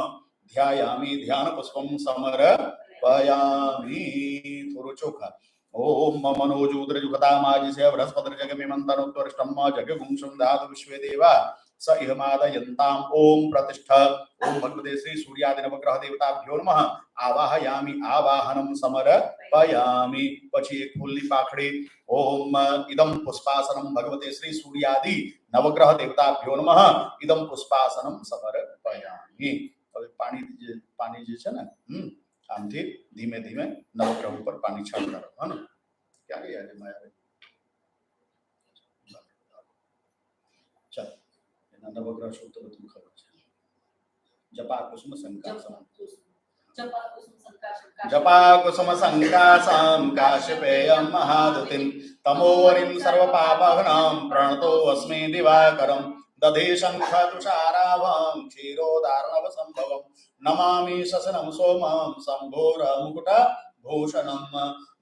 ध्यायामि ध्यान पुष्पं समर्पयामि थोड़ो चोखा ओम मनोजूद्रजुगतामाजिसे बृहस्पतिर्जगमिमन्तनोत्तरिष्टं जगगुंसुं धातु विश्वे देवा स इहमादयन्ताम् ओम प्रतिष्ठा ओम भगवते श्री सूर्यादि नवग्रह देवताभ्यो नमः आवाहयामि आवाहनं समर्पयामि પછી એક ફૂલની પાખડી ओम इदं पुष्पासनं भगवते श्री सूर्यादि नवग्रह देवताभ्यो नमः इदं पुष्पासनं समर्पयामि હવે પાણી જે છે ને આમથી ધીમે ધીમે નવગ્રહ ઉપર પાણી છાંટતા રહો હા ને ક્યારે યાર માયા ચાલ એના નવગ્રહ સૂત્ર બધું ખબર છે જપા કુસુમ સંકાસમ जपा कुसुम संकासां काश्यपेयं महादुतिं तमोवरिं सर्वपापघ्नं प्रणतोऽस्मि दिवाकरं दधे शङ्खतुषाराभं क्षीरोदार्णवसम्भवं नमामि शशनं सोमं शम्भोरमुकुटभूषणं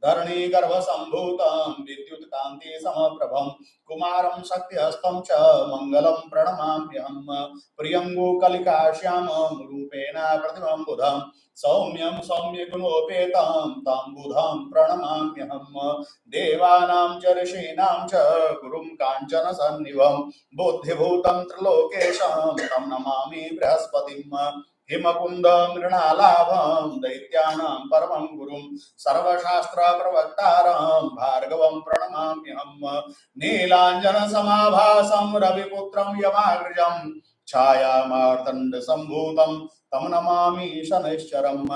धरणीगर्भसम्भूतं विद्युत्कान्ति समप्रभं कुमारं शक्तिहस्तं च मङ्गलं प्रणमाम्यहं प्रियङ्गुकलिकाश्यामं रूपेण प्रतिमं बुधं सौम्यं सौम्यगुणोपेतं तं बुधं प्रणमाम्यहं देवानां च ऋषीणां च गुरुं काञ्चनसन्निभं बुद्धिभूतं त्रिलोकेशं तं नमामि बृहस्पतिं हिमकुन्द मृणालाभं दैत्यानां परमं गुरुं सर्वशास्त्रप्रवक्तारं भार्गवं प्रणमाम्यहं नीलाञ्जनसमाभासं रविपुत्रं यमाग्रजं छायामार्तण्डसम्भूतं तम नमामि शनैश्चरम्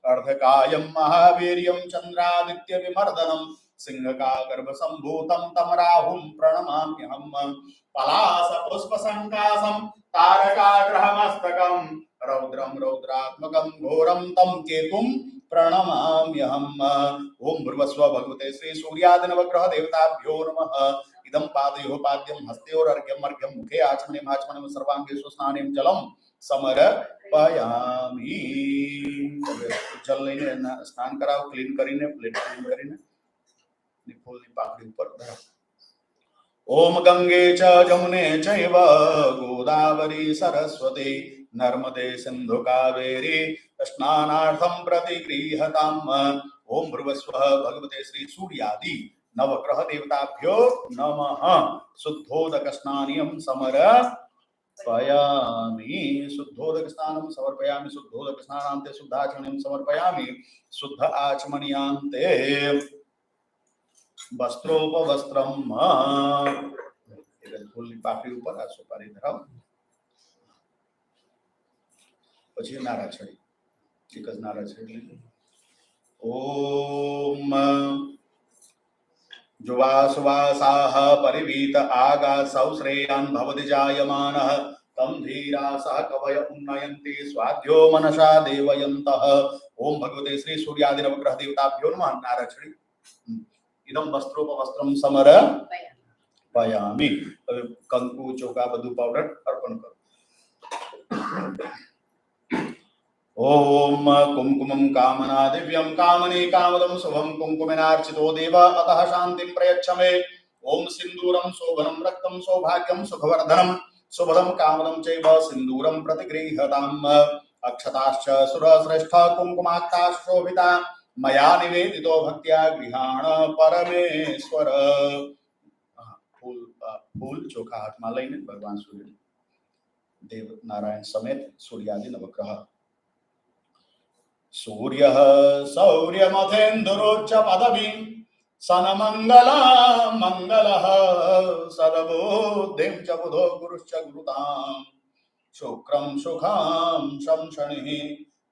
अर्धकायं महावीर्यं चन्द्रादित्यविमर्दनं सिंहकागर्भसम्भूतं तं राहुं प्रणमाम्यहं पलासपुष्पसङ्कासं तारकाग्रहमस्तकं रौद्रं रौद्रात्मकं घोरं तं केतुं प्रणमाम्यहम् ओम भूर्भुवस्सुवः भगवते श्री सूर्यादि नवग्रह देवताभ्यो नमः इदं पादयोः पाद्यं हस्तयोरर्घ्यम् अर्घ्यं मुखे आचमनीम् आचमनीम् सर्वाङ्गेषु स्नानेन जलं समर्पयामि जल लઈને સ્નાન કરાવ ક્લીન કરીને પ્લેટ ક્લીન કરીને ફૂલની પાકડી ઉપર ધરાવો ओम गंगे च जमुने चैव गोदावरी सरस्वती नर्मदे सिंधु कावेरी स्नानार्थं प्रतिगृह्यताम् ओम भूर्भुवस्सुवः भगवते श्री सूर्यादि नवग्रह देवताभ्यो नमः शुद्धोदक स्नानियं समर्पयामि शुद्धोदक स्नानं समर्पयामि शुद्धोदक स्नानान्ते शुद्धाचमनीं समर्पयामि शुद्ध आचमनीयान्ते वस्त्रोपवस्त्रम फूलनी पाकड़ी ऊपर आ सुपारी धराव પછી નારા છડી એક જ નારા છડી ओम जुवासुवासाः परिवीत आगासौ श्रेयान् भवति जायमानः तं धीरासः कवय उन्नयन्ति स्वाध्यो मनसा देवयन्तः ओम भगवते श्री सूर्यादि नवग्रह देवताभ्यो नमः नारा छड़ी इदं वस्त्रोपवस्त्रं समर्पयामि कंकु चौका बधु पाउडर अर्पण करो ओम कुमकुमं कामना दिव्यं कामने कामदं शुभं कुंकुमेनार्चितो देव अतः शान्तिं प्रयच्छ मे ओम सिन्दूरं शोभनं रक्तं सौभाग्यं सुखवर्धनं शुभदं कामदं चैव सिन्दूरं प्रतिगृह्यताम् अक्षताश्च सुरश्रेष्ठ कुंकुमाक्ताश्च शोभिता मया निवेदितो भक्त्या गृहाण परमेश्वर फूल फूल चोखा हाथ में लईने भगवान सूर्य देव नारायण समेत सूर्यादि नवग्रह सूर्य सौर्यमथेन्दुरोच्च पदवी सनमंगल मंगल सदबुद्धिं च बुधो गुरुश्च गुरुतां शुक्रं सुखं शंशनिः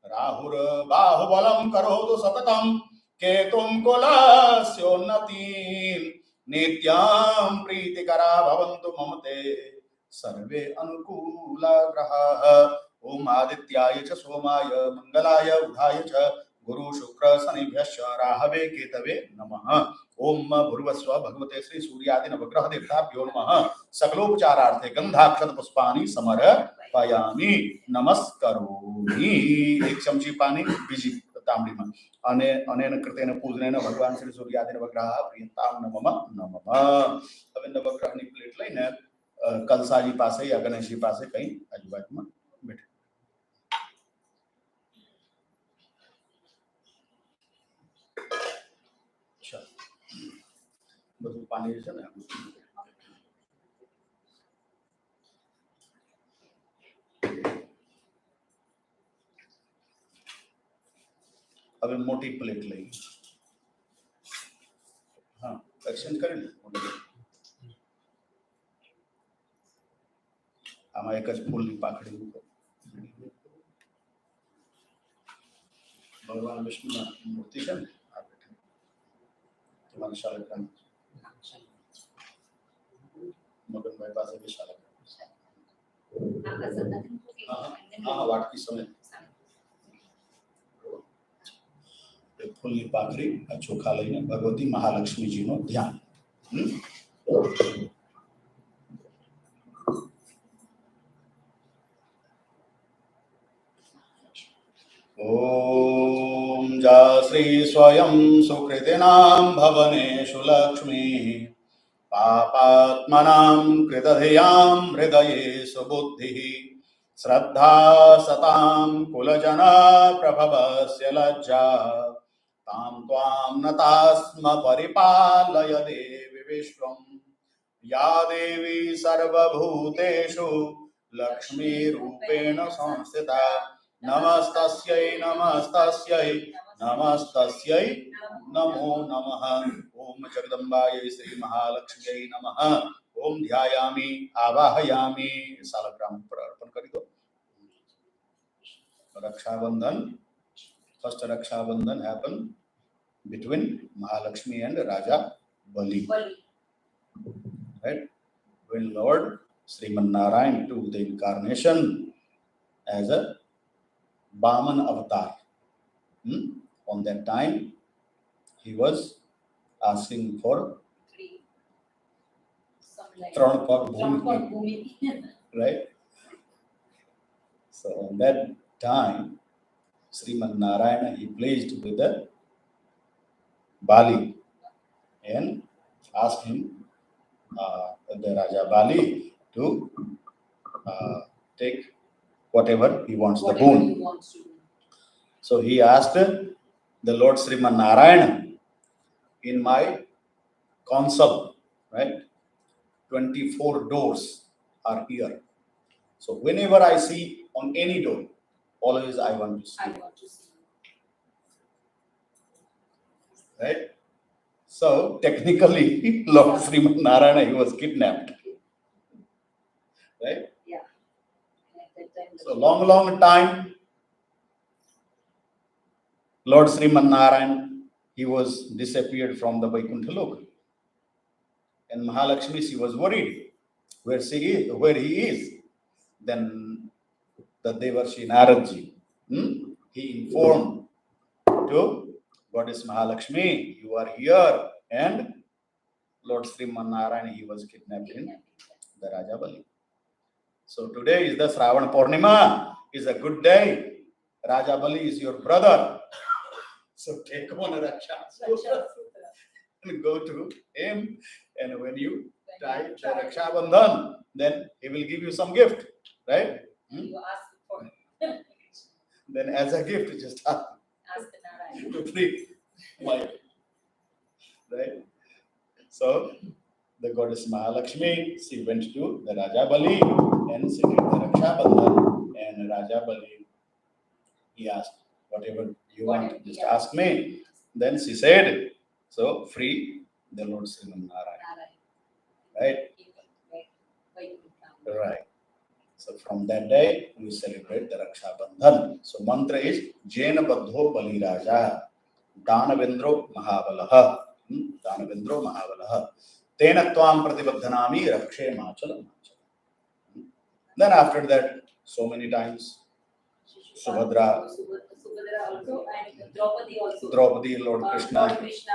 राहुर्बाहुबलं करोतु सततं केतुं कुलस्योन्नतिं नित्यां प्रीतिकरा भवन्तु मम ते सर्वे अनुकूला ग्रहाः ओम आदित्याय च सोमाय मंगलाय बुधाय च गुरु शुक्र शनिभ्यश्च राहवे केतवे नमः ओम भूर्भुवस्सुवः भगवते श्री सूर्यादि नवग्रह देवताभ्यो नमः सकलोपचारार्थे गंधाक्षत पुष्पाणि समर्पयामि नमस्करोमि एक चमची पानी बीजी तांबडीમાં અને અનેન કૃતેન પૂજનેન ભગવાન શ્રી સૂર્યાદિ નવગ્રહ પ્રિયતામ નમઃ નમઃ હવે નવગ્રહની પ્લેટ લઈને કલસાજી પાસે યા ગણેશજી પાસે કઈ આજુબાજુમાં બેઠે. ચાલો બધું પાણી છે ને હવે મોટી પ્લેટ લઈ હા એક્સચેન્જ કરી લે આમાં એક જ ફૂલની પાકડી મૂકો ભગવાન વિષ્ણુના મૂર્તિ છે ને આ બેઠી તમારી શાળા મગનભાઈ પાસે બી શાળા હા વાટકી સમેત ફૂલની પાકડી આ ચોખા લઈને ભગવતી મહાલક્ષ્મીજીનું ધ્યાન. ओम जा श्री स्वयं सुकृतिनां भवनेषु लक्ष्मीः पापात्मनां कृतधियां हृदयेषु बुद्धिः श्रद्धा सतां कुलजना प्रभवस्य लज्जा तां त्वां नतास्म परिपालय देवि विश्वं या देवी सर्वभूतेषु लक्ष्मीरूपेण संस्थिता नमस्तस्यै नमस्तस्यै नमस्तस्यै नमो नमः. ओम जगदम्बायै श्री महालक्ष्म्यै नमः. ओम ध्यायामि आवाहयामि. सालग्राम पर अर्पण कर दो. Rakshabandhan, first Rakshabandhan happened between Mahalakshmi and Raja Bali. Right? When Lord Srimanarayan took the incarnation as a Vaman avatar. On that time, he was asking for Tranpak Bhumi. Right? So on that time, Srimanarayana, he placed with the Bali and asked him, the Raja Bali, to take whatever he wants, the boon. So he asked the Lord Srimanarayana, in my council, right, 24 doors are here. So whenever I see on any door, always I want to see. Right? So technically, Lord Srimanarayana, he was kidnapped. Right? So long time, Lord Srimanarayan, he was disappeared from the Vaikuntha Loka. And Mahalakshmi, she was worried where he is. Then the Devarshi Naradji, he informed to Goddess Mahalakshmi, you are here. And Lord Srimanarayan, he was kidnapped in the Raja Bali. So today is the Shravan Purnima, is a good day. Raja Bali is your brother. So take on a Raksha and go to him. And when you tie the Raksha Bandhan, then he will give you some gift. Right? You ask for Then as a gift, just ask the Narayan. to free my. Right? So the goddess Mahalakshmi, she went to the Raja Bali and she did the Raksha Bandhan. And Raja Bali, he asked, whatever you want, just ask me. Then she said, so free the Lord Srimanarayan. Right? Right. So from that day, we celebrate the Raksha Bandhan. So mantra is Jena Baddho Bali Raja, Danavendro Mahabalaha. Danavendro Mahabalaha. Tena Tvam Pratibadhanami Rakshe Machalam. Then after that, so many times, Subhadra also and Draupadi also. Draupadi, Lord Krishna. Lord Krishna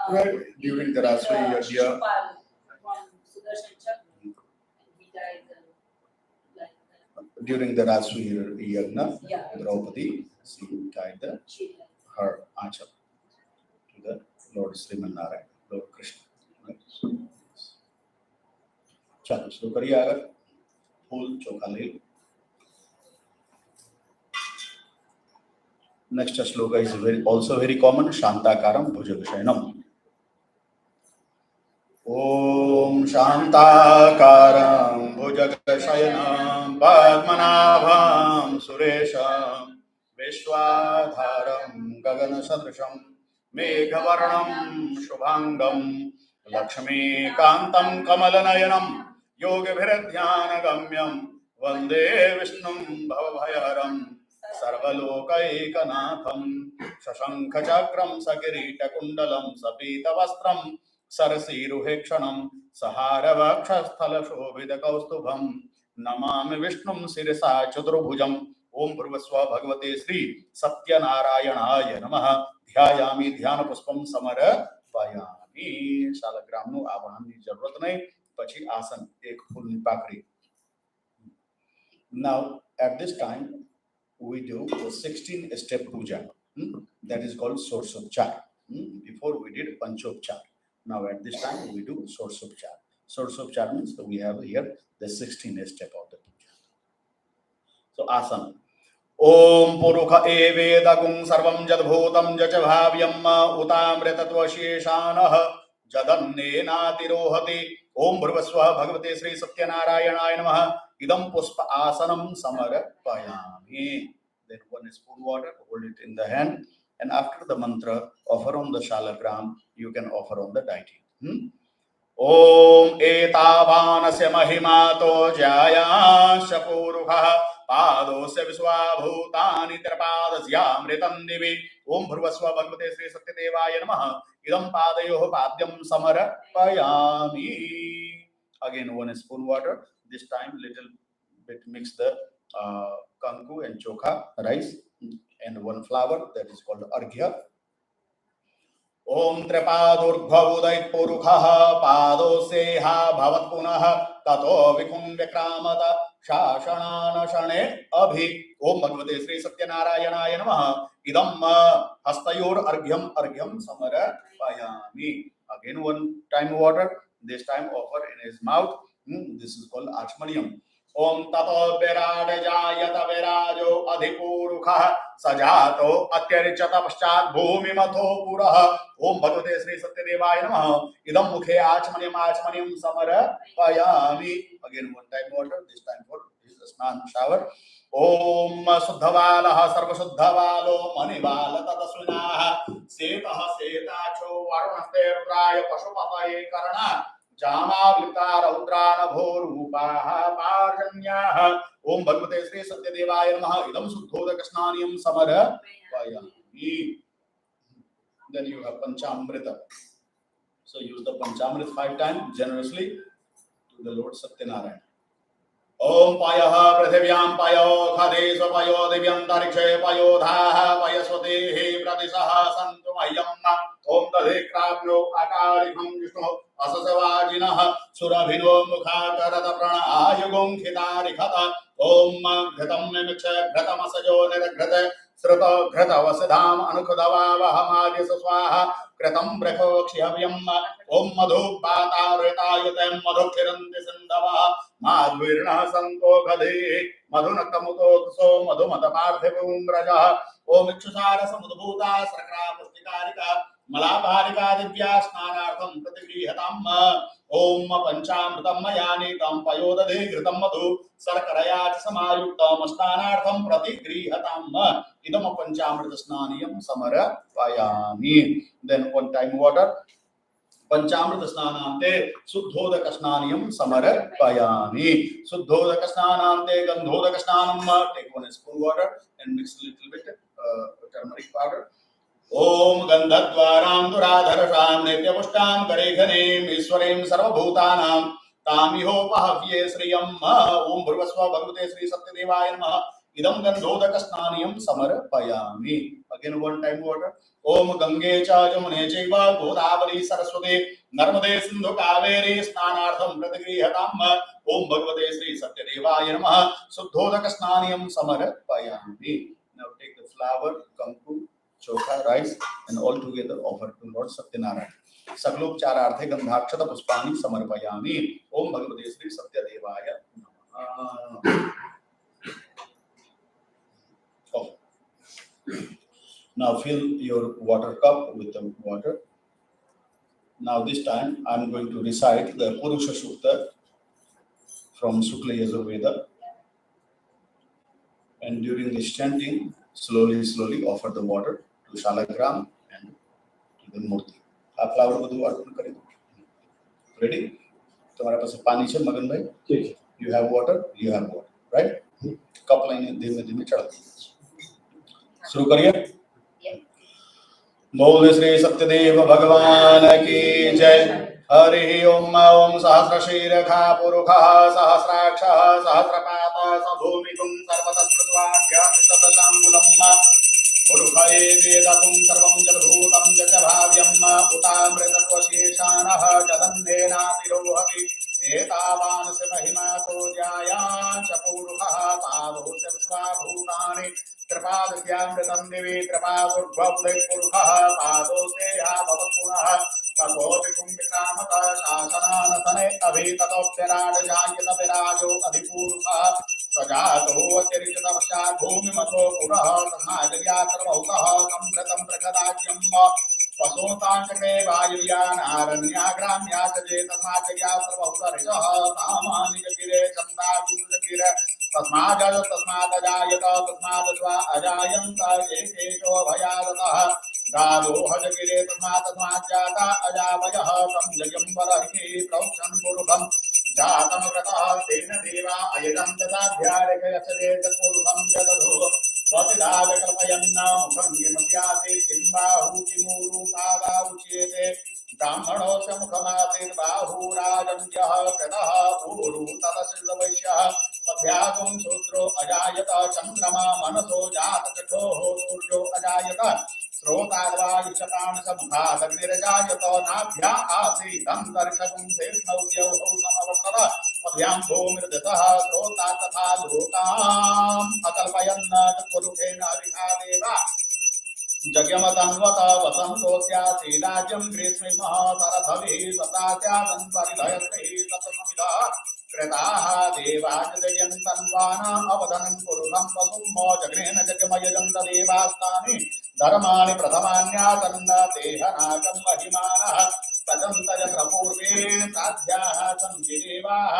when During the Rashtriya Yajna. Shishupal from Sudarshan Chakra, and he died During the Rashtriya Yajna, Yeah. Draupadi, she tied her achal to the Lord Srimanarayan, Lord Krishna. चलो शुरू करिए। अगर फूल चोखा ले। Next श्लोक is also very common. शांताकारं भुजगशयनम्। ओम शांताकारं भुजगशयनं पद्मनाभं सुरेशं विश्वाधारं गगनसदृशं मेघवर्णं शुभांगं लक्ष्मीकान्तं कमलनयनं योगिभिर्ध्यानगम्यं वन्दे विष्णुं भवभयहरं सर्वलोकैकनाथं शशंखचक्रं सकिरीटकुण्डलं सपीतवस्त्रं सरसीरुहेक्षणं सहारवक्षस्थलशोभितकौस्तुभं नमामि विष्णुं शिरसा चतुर्भुजम्। ओम भूर्भुवस्सुवः भगवते श्री सत्यनारायणाय नमः। ध्यायामि ध्यानपुष्पं समर्पयामि। શાલગ્રામનું આવાહનની જરૂરત નહીં, પછી આસન એક ફૂલની પાકડી. Now at this time we do the 16-step puja. That is called Sorsopchar. Before we did Panchopchar. Now at this time we do Sorsopchar. Sorsopchar means that we have here the 16th step of the puja. So asana. Om Purukha Evedagum Sarvam Jadbhutam Jacha Bhavyam Utamritattvasheshanah Jadannenatirohati. Om Bhurvaswah Bhagavate Shri Satyanarayana Namaha. Idam Puspa Asanam Samarpayami. Then 1 spoon water, hold it in the hand, and after the mantra, offer on the shalagram. You can offer on the deity. Om etavanasya mahimato jayasya purukha padosya viswabhutani tirpadasya divi. Om bhurvasva bhagavate Shri Satyadevaya namaha. Idam padayoh padyam samarpayami. Again 1 spoon water. This time little bit mix the kanku and chokha rice and 1 flower, that is called arghya. Om tripadurgbhavudait purukha padoseha bhavat punah tato vikum vikramata shashanana shane abhi. Om bhagavate Shri Satyanarayanaya namaha. Idam hastayor argyam samarpayami. Again 1 time water. This time offer in his mouth. This is called achmaniyam. Om tato virad jayata virajo adhipurukha sajato atyarichata paschat bhumi matho purah. Om bhagavate Shri Satyadevaya namaha. Idam mukhe achmaniyam samarpayami. Again 1 time water. This time for his snan shower. Om suddhavalah sarvasuddhavalo manivala tatasvinah setah setacho varunaste rudraya pashupataye karana जामावृता रौद्रान भोरूपाः पार्जन्याः. ओम भगवते श्री सत्यदेवाय नमः. इदं शुद्धोदक स्नानियं समर्पयामि. Then you have Panchamrita. So use the Panchamrita 5 times generously to the Lord Satyanarayana. Om payah prithvyam payo khadesh payo divyantarikše payo dhaah payasvatehi pradisah santu mahyam. Om tadhikrabhyo akalikham vishnu asasavajinah surabhino mukhakarata prana ayugom khitarikhata. Om ghritam mimiksha ghritam asajo niraghृत sruta ghृत vasidham anukhudavavahamaji swaha कृतं ब्रह्मोक्षिहव्यं. ओम मधुपातावृतायुतं मधुक्षिरन्ति सिन्धवः माध्वीर्णः सन्तो गधे मधुनक्तमुतोऽसो मधुमतपार्थिवोऽम्रजः. ओम इक्षुसारसमुद्भूता सर्करा पुष्टिकारिका मलापारिका दिव्या स्नानार्थं प्रतिगृह्यताम्. ओम पंचामृतं मया नीतं पयोदधे घृतं मधु सर्करया च समायुक्तं स्नानार्थं प्रतिगृह्यताम्. इदं पंचामृत स्नानियं समर्पयामि. Then 1 time water. Panchamrita snanante suddhodaka snaniyam samarpayami. Suddhodaka snanante gandhodaka snanam. Take 1 spoon water and mix a little bit turmeric powder. Om gandhadvaram duradharasham nityapushtam karekhanem ishwarim sarvabhutanam tamihopahavye sriyam. Om bhurvasva bhagavate Shri Satyadevaya namaha. Idam gandhodaka snaniyam samarpayami. Again 1 time water. ओम गंगे च जमुने चैव गोदावरी सरस्वती नर्मदे सिंधु कावेरी स्नानार्थं प्रतिगृह्यताम्. ओम भगवते श्री सत्यदेवाय नमः. शुद्धोदक स्नानियं समर्पयामि. Now take the flower, kanku, chokha, rice and all together offer to Lord Satyanarayana. सकलोपचारार्थे गंधाक्षत पुष्पाणि समर्पयामि। ओम भगवते श्री सत्यदेवाय नमः। Now fill your water cup with the water. Now this time I am going to recite the Purusha Sukta from Sukla Yajurveda, and during this chanting, slowly offer the water to Shalagram and to the Murti. आप flower बधु अर्पण करें। Ready? तुम्हारे पास पानी है मगन भाई? ठीक है। You have water, right? Cup लाइने धीमे चढ़ा। शुरू करिए। बोल श्री सत्यदेव भगवान की जय। हरि ओम ओम सहस्रशीर्षः पुरुषः सहस्राक्षः सहस्रपातः सभूमिकुं सर्वतस्कृत्वाख्यातिशतशाङ्कुलम् पुरुषये वेदकुं सर्वं जलभूतं जलभाव्यम् उतामृतत्वशेषाणः जदन्धेनातिरोहति एतावान् स महिमातो जायान् च पुरुषः तावोच विश्वाभूतानि कृपादस्यामृतं दिवि कृपादुर्भवति पुरुषः पादोऽस्ते भवत्पुनः ततोऽधिकुं विक्रामतः शासनानतने अभिततोऽप्यराड जायत विराजो अधिपुरुषः स्वजातो अतिरिक्तपश्चात् भूमिमतो पुरः तस्माज्जया सर्वभूतः सम्भृतं प्रकदाज्यम् पशोताचके वायुर्यानारण्याग्राम्या च तस्माज्जया सर्वभूतरिषः सामानि जगिरे छन्दागुरुजगिरे तस्मादजायत तस्मादज्वा अजायन्त एकेशो भयादतः गादो हजगिरे तस्माज्जाता अजावयः तं जयम्बरहि प्रोक्षन् पुरुषम् जातं व्रतः तेन देवा अयजं ददाध्यायकयसरे तत्पुरुषं जदधो स्वतिदाकल्पयन्न मुखं किमस्याते किं बाहु किमूरु पादा उच्येते ब्राह्मणोऽस्य मुखमासीत् बाहुराजं यः कृतः ऊरु तदश्रितवैश्यः पद्भ्यागं शूद्रो अजायत चन्द्रमा मनसो जातचक्षोः सूर्यो अजायत श्रोताद्वायुषताणसमुखादग्निरजायत नाभ्या आसीदन्तरिक्षगुं शेष्णौद्यौः समवर्तत पद्भ्यां भूमिर्दतः श्रोता तथा लोकाम् अकल्पयन्न चतुर्मुखेन हरिहादेव जग्यमतन्वत वसन्तोऽस्यासीदाज्यं ग्रीष्मीमः शरदभिः सदास्यादन्तरिधयस्ते सतसमिधः कृताः देवाजयं तन्वाना अवधनं पुरुषं वसुं जग्नेन जगमयजं देवास्तानि धर्माणि प्रथमान्यासन्न तेहनाकं महिमानः तजन्तय प्रपूर्वे साध्याः सन्ति देवाः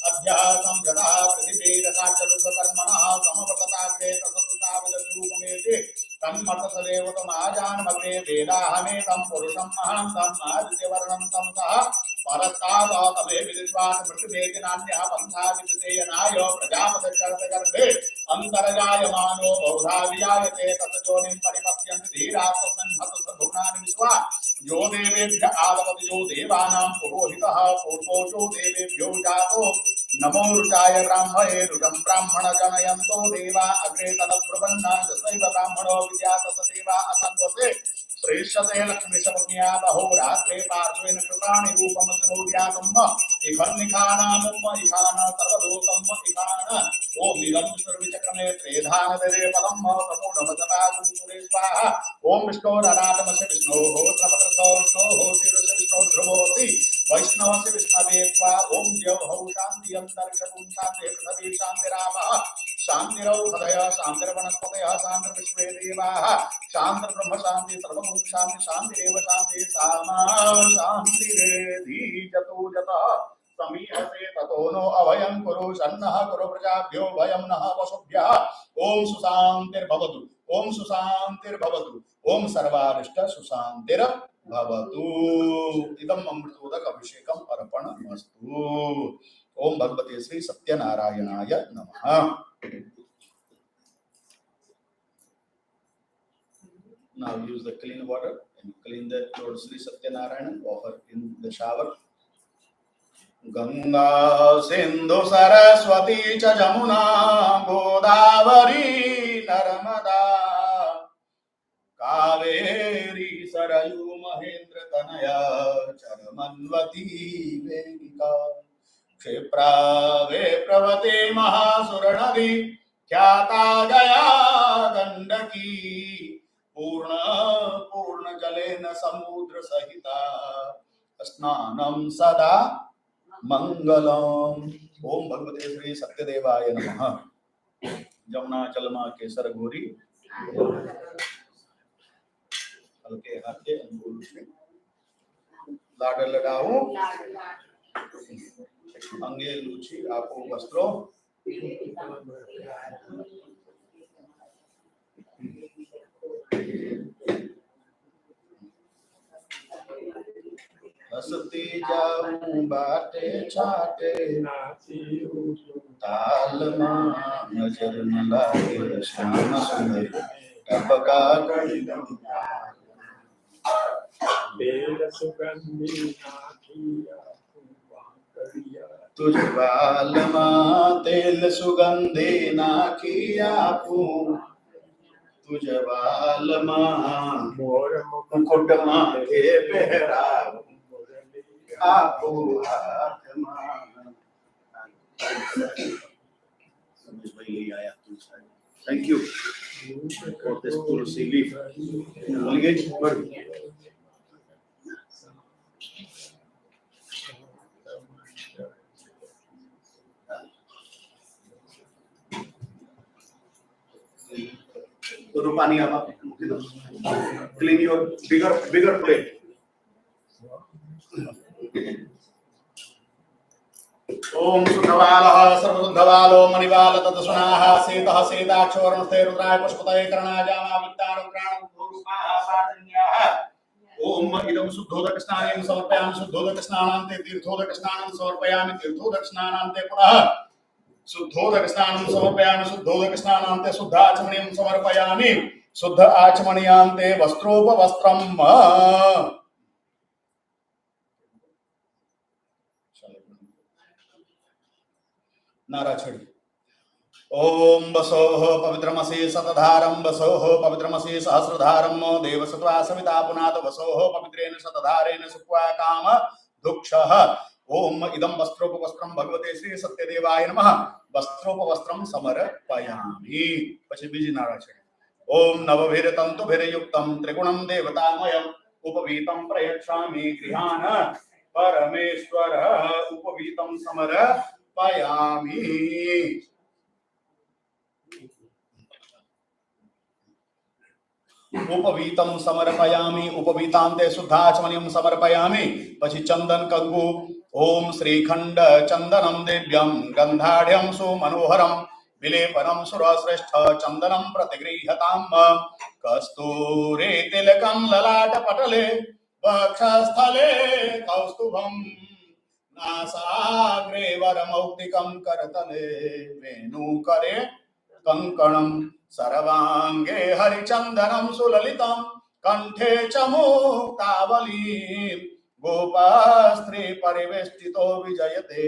अभ्यः संवृतः पृथिवीरसाचरुकर्मणः समवर्तताग्रे तसतुताविदरूपमेति तन्मतसदेव तमाजानमग्रे वेदाहमेतं पुरुषं महान्तं आदित्यवर्णं तं सः परस्तादमे विदित्वान् मृत्युवेति नान्यः पन्था विदितेयनाय प्रजापतिर्गर्भे अन्तर्जायमानो बहुधा विजायते ततजोनिं परिपश्यन्ति धीराः तस्मिन् हतुर्भुवनानि विश्वा यो देवेभ्य आदपति यो देवानां पुरोहितः पूर्वोऽसो देवेभ्यो जातो नमो ऋचाय ब्राह्मणे ऋतं ब्राह्मण जनयन्तो देवा अग्रे तदब्रुवन्न तथैव ब्राह्मणो विद्यातस देवा असन्वसे श्रेष्ठते लक्ष्मीशपत्न्या बहोरात्रे पार्श्वेन कृतानि रूपमसनोद्यातम् इखन्निखानामुम्म इखान सर्वदोतम् इखान ओम निगम सर्वचक्रमे त्रेधानदरे पदम् सपूर्णमसपाकुंसुरे स्वाहा ओम विष्णोरनाथमस्य विष्णोः प्रपदसो विष्णोः शिरस्य विष्णो ध्रुवोति वैष्णवस्य विष्णवे त्वा ओम द्यौः शान्ति अन्तरिक्षं शान्ति पृथ्वी शान्तिरापः शान्तिरौषधयः शान्तिर्वनस्पतयः शान्तिर्विश्वे देवाः शान्तिर्ब्रह्म शान्ति सर्वभूत शान्ति शान्तिरेव शान्ति सामा शान्तिरेधि जतो जतः समीहसे ततो नो अभयं कुरु सन्नः कुरु प्रजाभ्यो भयं नः वसुभ्यः ओम सुशान्तिर्भवतु ओम सुशान्तिर्भवतु ओम सर्वारिष्ट सुशान्तिर्भवतु इदम् अमृतोदक अभिषेकम् अर्पणमस्तु ओम भगवते श्री सत्यनारायणाय नमः। Now use the clean water and clean the Lord Shri Satyanarayana, offer in the shower. Ganga Sindhu Saraswati cha Jamuna Godavari Narmada Kaveri Sarayu Mahendra Tanaya Charamanvati Vedika Kshipra Vepravate Mahasuranadi Khyata Gaya Gandaki पूर्ण जलेन समुद्र सहिता स्नानं सदा मंगलम। ओम भगवते श्री सत्यदेवाय नमः। जमुना जलमा केसर घोरी हल्के हाथे अंगूर से लाड लगाओ अंगे लूची आपो वस्त्रो हसती जाऊं बाटे छाटे ताल नजर न लागे श्याम सुंदर टपका गई तेल सुगंधी नाथिया तुझ बालमा तेल सुगंधी नाखिया तुझ बालमा मोर मुकुट माथे पहरा आपो हाथ Thank you for this tulsi leaf. Rupani, clean your bigger plate. ओम सुधवालः सर्वसुद्धवालो मणिवाल तदसुनाः सेतः सेताक्षोर्णस्ते रुद्राय पुष्पतये कर्णाजामा वित्तानुग्राणं भूरूपाः साधन्याः। ओम इदं शुद्धोदकस्नानं समर्पयामि शुद्धोदकस्नानान्ते तीर्थोदकस्नानं समर्पयामि तीर्थोदकस्नानान्ते पुनः शुद्धोदकस्नानं समर्पयामि शुद्धोदकस्नानान्ते शुद्धाचमनीयं समर्पयामि शुद्ध आचमनीयान्ते वस्त्रोपवस्त्रम् नाराचड़ी। ओम वसोः पवित्रमसि शतधारं वसोः पवित्रमसि सहस्रधारं देवसत्वा सविता पुनाद वसोः पवित्रेण शतधारेण सुक्वा काम दुक्षः। ओम इदं वस्त्रोपवस्त्रं भगवते श्री सत्यदेवाय नमः वस्त्रोपवस्त्रं समर्पयामि। पछी बीजी नाराचड़ी। ओम नवभिरतन्तुभिर्युक्तं त्रिगुणं देवतामयम् उपवीतं प्रयच्छामि गृहाण परमेश्वर उपवीतं समर्पयामि। उपवीतं समर्पयामि उपवीतान्ते शुद्धाचमनीयं समर्पयामि। पछी चंदन कंगु ओम श्रीखंड चंदनं दिव्यं गंधाढ्यं सुमनोहरं विलेपनं सुरश्रेष्ठ चंदनं प्रतिगृह्यताम् कस्तूरी तिलकं ललाटपटले वक्षस्थले कौस्तुभं नासाग्रे वरमौक्तिकं करतले वेणुकरे कंकणं सर्वांगे हरिचंदनं सुललितं कंठे च मुक्तावली गोपास्त्री परिवेष्टितो विजयते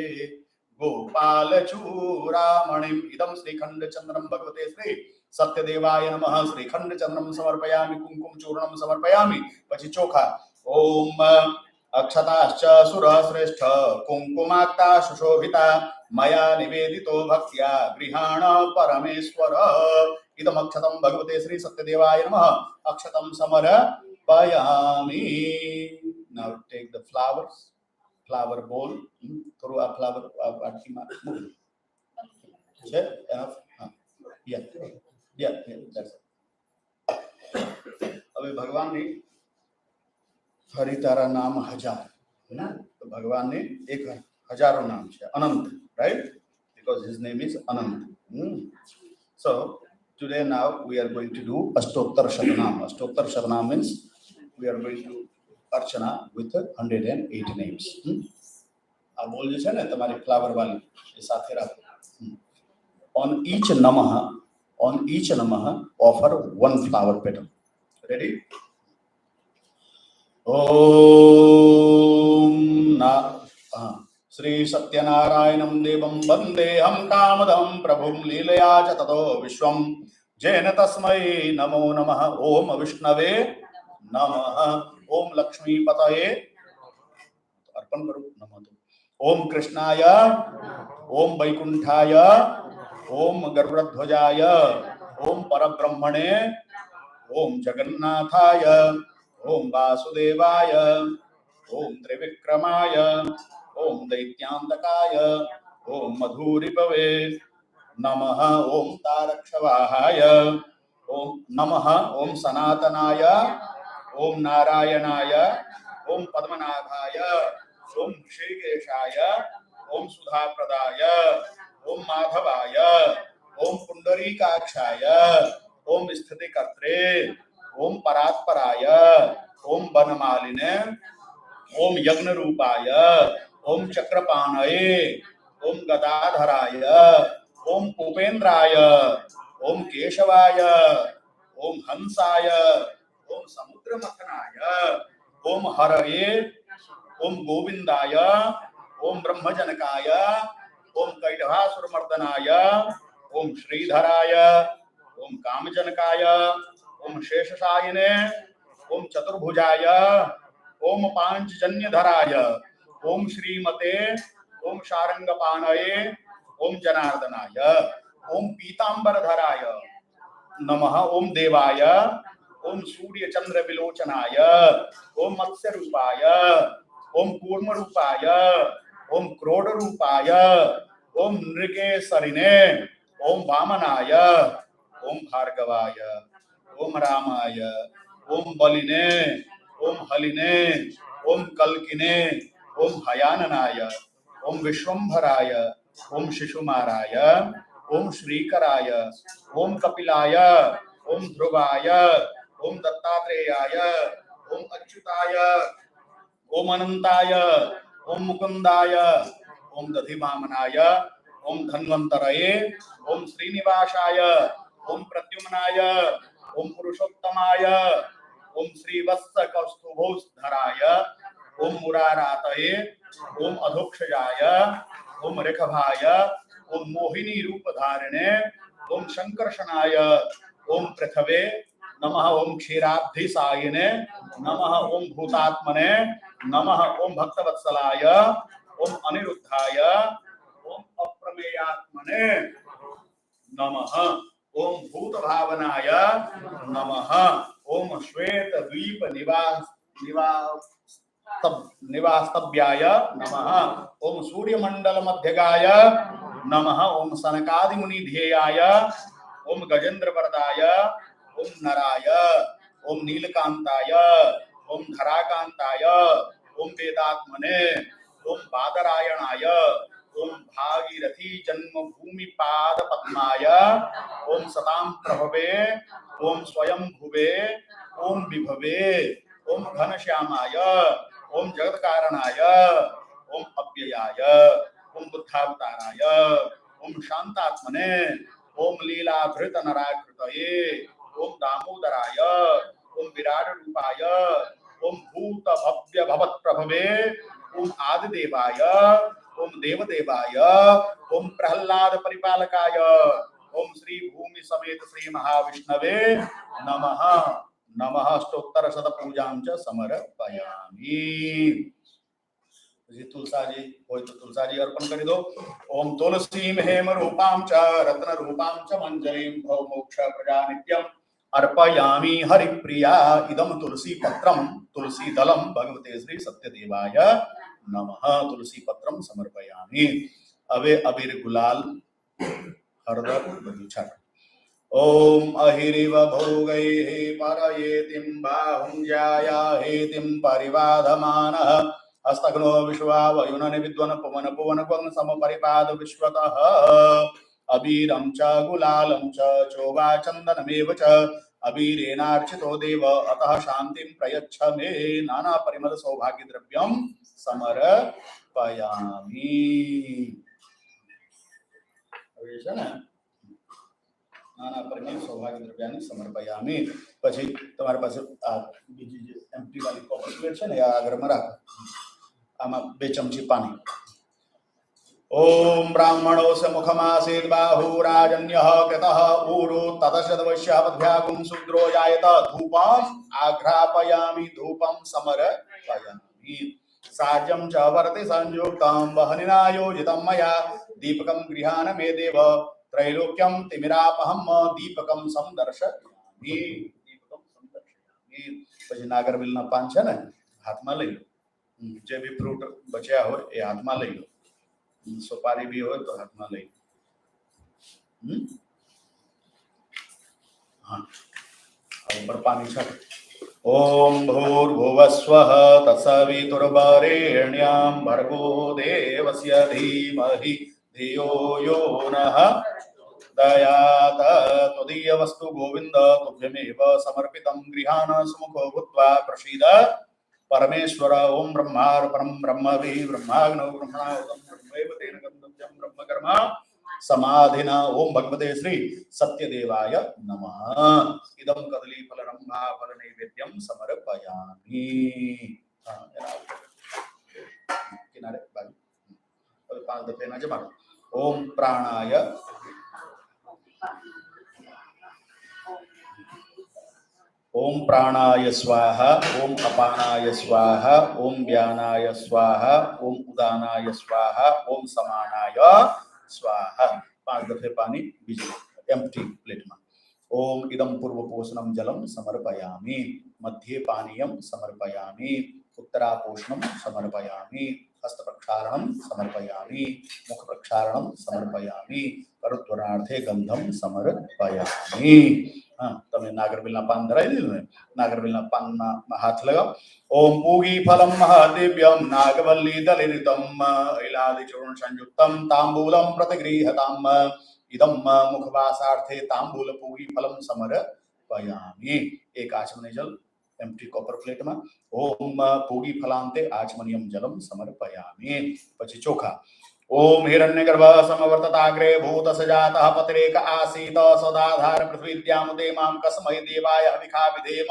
गोपालचूरामणिम् इदं श्रीखंड चंद्रम भगवते श्री सत्यदेवाय नमः श्रीखंड चंद्रम समर्पयामि कुंकुम चूर्णम समर्पयामि। पछी चोखा ओम अक्षताश्च सुरश्रेष्ठ कुंकुमाक्ता सुशोभिता मया निवेदितो भक्त्या गृहाण परमेश्वर इदम अक्षतम भगवते श्री सत्यदेवाय नमः अक्षतम समर्पयामि। Now take the flower bowl, throw a flower Aarti ma enough yeah that's it. अभी भगवान ने हरि तारा नाम हजार है ना तो भगवान ने एक हजारों नाम है अनंत right because his name is Anant. So today now we are going to do Ashtottar Shatanam means we are going to Archana with 108 names. આ બોલ જે છે ને તમારી ફ્લાવર વાળી એ સાથે રાખો. On each namaha offer one flower petal. Ready? Om na Shri Satyanarayanam Devam Vandeham Kamadam Prabhum Leelaya cha tato Vishwam Jena Tasmai Namo Namah Om Vishnave नमः ओम लक्ष्मी पतये अर्पण करो नमः ओम कृष्णाय ओम वैकुंठाय ओम गरुड़ध्वजाय ओम परब्रह्मणे ओम जगन्नाथाय ओम वासुदेवाय ओम त्रिविक्रमाय ओम दैत्यांतकाय ओम मधुरिपवे नमः ओम तारक्षवाहाय ओम नमः ओम सनातनाय ओम नारायणाय ओम पद्मनाभाय ओम श्रीकेशाय ओम सुधाप्रदाय ओम माधवाय ओम पुंडरीकाक्षाय ओम स्थितिकर्त्रे ओम परात्पराय ओम वनमालिने ओम यज्ञ रूपाय ओम चक्रपाणये ओम गदाधराय ओम उपेन्द्राय ओम केशवाय ओम हंसाय ओम समुद्रमथनाय ओम हरये ओम गोविंदाय ओम ब्रह्मजनकाय ओम कैटभासुरमर्दनाय ओम श्रीधराय ओम कामजनकाय ओम शेषशायिने ओम चतुर्भुजाय ओम पांचजन्यधराय ओम श्रीमते ओम शारंगपाणये ओम जनार्दनाय ओम पीतांबरधराय नमः ओम देवाय ओम सूर्य चंद्र विलोचनाय ओम मत्स्य रूपाय ओम कूर्म रूपाय ओम क्रोड रूपाय ओम नृकेसरिणे ओम वामनाय ओम भार्गवाय ओम रामाय ओम बलिने ओम हलिने ओम कल्किने ओम हयाननाय ओम विश्वंभराय ओम शिशुमाराय ओम श्रीकराय ओम कपिलाय ओम ध्रुवाय ओम दत्तात्रेयाय ओम अच्युताय ओम अनंताय ओम मुकुंदाय ओम दधिवामनाय ओम धन्वंतरये ओम श्रीनिवासाय ओम प्रद्युम्नाय ओम पुरुषोत्तमाय ओम श्रीवत्स कौस्तुभोधराय ओम मुरारातये ओम अधोक्षजाय ओम ऋखभाय ओम मोहिनी रूपधारिणे ओम शंकर्षणाय ओम पृथवे नमः ओम क्षीराब्धिसायिने नमः ओम भूतात्मने नमः ओम भक्तवत्सलाय ओम अनिरुद्धाय ओम अप्रमेयात्मने नमः ओम भूतभावनाय नमः ओम श्वेत द्वीप निवास्तव्याय नमः ओम सूर्यमंडल मध्यगाय नमः ओम सनकादि मुनि ध्येयाय ओम गजेंद्र वरदाय ओम नराय ओम नीलकांताय ओम धराकांताय ओम वेदात्मने ओम बादरायणाय ओम भागीरथी जन्मभूमि पाद पद्माय ओम सतां प्रभवे ओम स्वयं भुवे ओम विभवे ओम घनश्यामाय ओम जगत्कारणाय ओम अव्ययाय ओम बुद्धावताराय ओम शांतात्मने ओम लीलाधृत नराकृतये ओम दामोदराय ओम विराट रूपाय ओम भूत भव्य भवत प्रभवे ओम आदिदेवाय ओम देवदेवाय ओम प्रहलाद परिपालकाय ओम श्री भूमि समेत श्री महाविष्णवे नमः नमः अष्टोत्तर शत पूजां च समर्पयामि। तुलसाजी हो तो तुलसाजी अर्पण कर दो। ओम तुलसीं हेम रूपां च रत्न रूपां च मंजरीं भव मोक्ष प्रजा नित्यं अर्पयामि हरिप्रिया इदं तुलसी पत्रं तुलसी दलं भगवते श्री सत्यदेवाय नमः। तुलसी पत्रं समर्पयामि। अवे अबीर गुलाल हरदर छठ। ओम अहिरिव भोगैः परयेतिं बाहुं ज्यायाहेतिं परिवाधमानः हस्तघ्नो विश्वा वयुननि विद्वन पवन पवन क्वं समपरिपाद विश्वतः अबीरं च गुलालं च चोवा चन्दनमेव च अबीरेणार्चितो देव अतः शान्तिं प्रयच्छ मे नाना परिमल सौभाग्य द्रव्यं समर्पयामि। नाना परिमल सौभाग्य द्रव्यानि समर्पयामि। પછી તમારી પાસે આ બીજી જે એમ્પ્ટી વાળી કોપર પ્લેટ છે ને આ આગળમાં રાખો। આમાં 2 ચમચી પાણી। ओम ब्राह्मणोऽस्य मुखमासीत् बाहुराजन्यः कृतः ऊरु ततशतवैश्यावद्भ्यागुं शूद्रो जायत धूपम् आघ्रापयामि धूपं समर्पयामि। साज्यं च वर्ति संयुक्तं वहनिना योजितं मया दीपकं गृहाण मे देव त्रैलोक्यं तिमिरापहं दीपकं संदर्शयामि। ગણપતિ પછી નાગરવેલના પાન છે ને હાથમાં લઈ લો જે બી ફ્રૂટ બચ્યા હોય એ હાથમાં લઈ લો સોપારી બી હોય તો હાથમાં લઈ લો हाँ ऊपर पानी छट ओम भूर्भुवस्वः तत्सवितुर्वरेण्यं भर्गो देवस्य धीमहि धियो यो नः दयात त्वदीय वस्तु गोविंद तुभ्यमेव समर्पितं गृहाण सुमुखो भूत्वा प्रसीद परमेश्वर ओम ब्रह्मार्पणं ब्रह्मवि ब्रह्माग्नौ ब्रह्मणाहुतं ब्रह्मैव तेन गन्तव्यं ब्रह्मकर्म समाधिना ओम भगवते श्री सत्यदेवाय नमः इदं कदलीफलरम्भा फलनैवेद्यं समर्पयामि किनारे बाजू और 5 दफे ना जमा ओम प्राणाय ओम प्राणाय स्वाहा ओम अपानाय स्वाहा ओम व्यानाय स्वाहा ओम उदानाय स्वाहा ओम समानाय स्वाहा 5 दफे पानी बीच एम्प्टी प्लेट में ओम इदं पूर्वपोषणं जलं समर्पयामि मध्ये पानीयं समर्पयामि उत्तरापोषणं समर्पयामि हस्त प्रक्षालनं समर्पयामि मुख प्रक्षालनं समर्पयामि करोत्तरार्थे गंधं समर्पयामि हाँ तमें नागरवेलना पान धराई दीधुं ने नागरवेलना पान में हाथ लगाओ ओम पूगी फलम महादिव्यम नागवल्ली दलितम इलादिचूर्ण संयुक्तम तांबूलम प्रतिगृह्यताम इदम मुखवासार्थे तांबूल पूगी फलम समर्पयामि एक आचमने जल एम्प्टी कॉपर प्लेट में ओम पूगी फलांते आचमनियम जलम समर्पयामि पछी चोखा ओम हिरण्यगर्भ समवर्तताग्रे भूतसजातः पतिरेक आसीत सदाधार पृथ्वीद्यामुदे मां कस्मै देवाय हविखा विधेम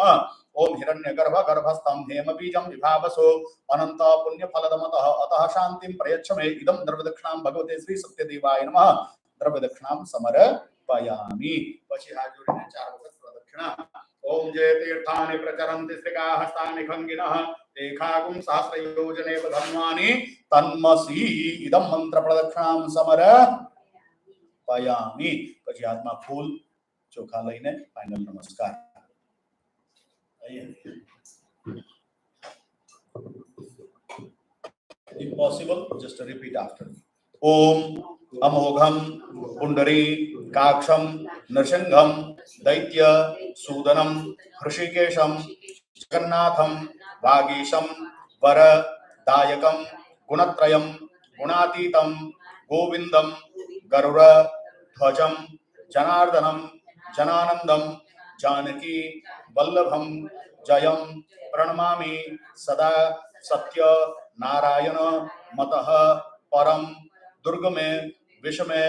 ओम हिरण्यगर्भ गर्भस्थं हेम बीजं विभावसो अनंत पुण्य फलदमतः अतः शांतिं प्रयच्छ मे इदं द्रव्यदक्षिणां भगवते श्री सत्यदेवाय नमः द्रव्यदक्षिणां समर्पयामि पछी हाथ जोड़ीने 4 वखत प्रदक्षिणा ओम जय तीर्थानि प्रचरन्ति श्रीकाहस्तानि खंगिनः तेखागुं सहस्रयोजने धन्वानि तन्मसि इदं मंत्र प्रदक्षिणां समर्पयामि પછી હાથમાં ફૂલ ચોખા લઈને ફાઇનલ નમસ્કાર if possible just repeat after me ओम अमोघम पुंडरी काक्षम नृसिंहम दैत्य सूदनम हृषिकेशम जगन्नाथम वागीशम वर दायकम गुणत्रयम गुणातीतम गोविंदम गरुड़ ध्वजम जनार्दनम जनानंदम जानकी वल्लभम जयम प्रणमामि सदा सत्य नारायण मतः परम दुर्ग में विष में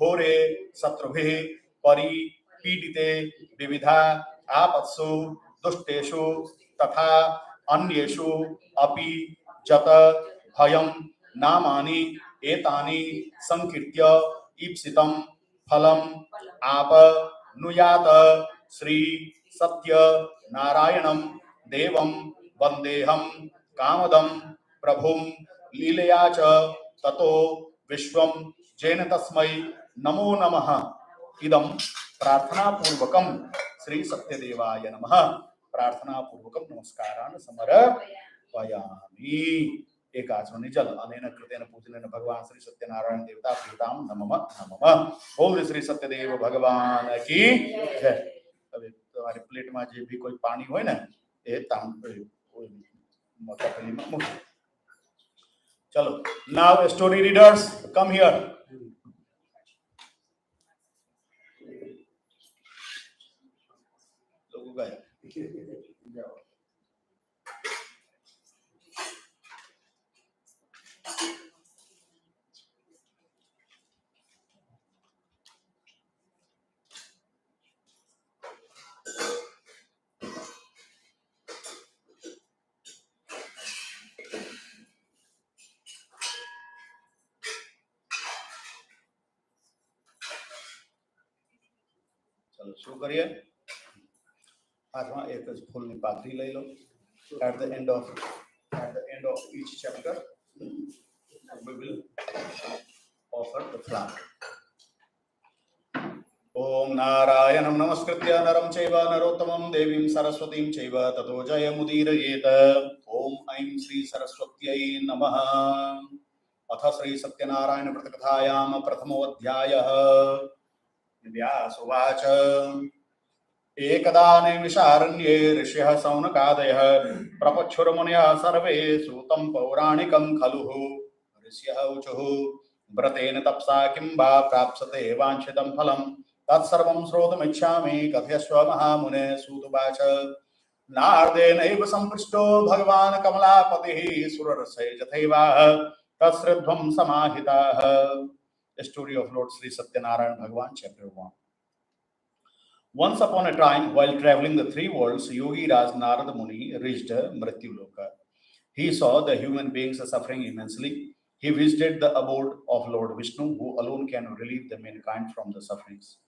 घोरे शत्रुभिः परिपीडिते विविधा आपत्सु दुष्टेषु तथा अन्येषु अपि जत भयं नामानि एतानि संकीर्त्य ईप्सितं फलम् आप नुयात श्री सत्य नारायणं देवं वन्देहं कामदं प्रभुं लीलया च ततो विश्वं जेन तस्मै नमो नमः इदं प्रार्थना पूर्वकं श्री सत्यदेवाय नमः प्रार्थना पूर्वकं नमस्कारान् समर्पयामि एक आचमने जल अनेन कृतेन पूजनेन भगवान श्री सत्यनारायण देवता प्रीताम नमः नमः ओम श्री सत्यदेव भगवान की जय હવે તમારી પ્લેટમાં જે બી કોઈ પાણી હોય ને એ તપેલીમાં મૂકો चलो now story readers come here लोगों का चलो शुरू करिए हाथ में एक फूल की पाखड़ी ले लो at the end of each chapter we will offer the flower ओम नारायणं नमस्कृत्य नरं चैव नरोत्तमं देवीं सरस्वतीं चैव ततो जयमुदीरयेत। ओम ऐं श्री सरस्वत्यै नमः। अथ श्री सत्यनारायण व्रतकथायां प्रथमोऽध्यायः। व्यासुवाच एकदा नैमिषारण्ये ऋषयः सौनकादयः प्रपक्षुर्मुनयः सर्वे सूतं पौराणिकं खलु। ऋषयः ऊचुः व्रतेन तपसा किं वा प्राप्स्यते वाञ्छितं फलं तत्सर्वं श्रोतुमिच्छामि कथयस्व महामुने। सूतुवाच नारदेनैव सम्पृष्टो भगवान् कमलापतिः सुररसे जथैवाह तत्श्रद्धं समाहिताः। Story of lord Shri Satyanarayan Bhagwan chapter 1। Once upon a time, while traveling the three worlds, Yogi Raj Narad Muni reached Mrityuloka. He saw the human beings suffering immensely. He visited the abode of Lord Vishnu, who alone can relieve the mankind from the sufferings.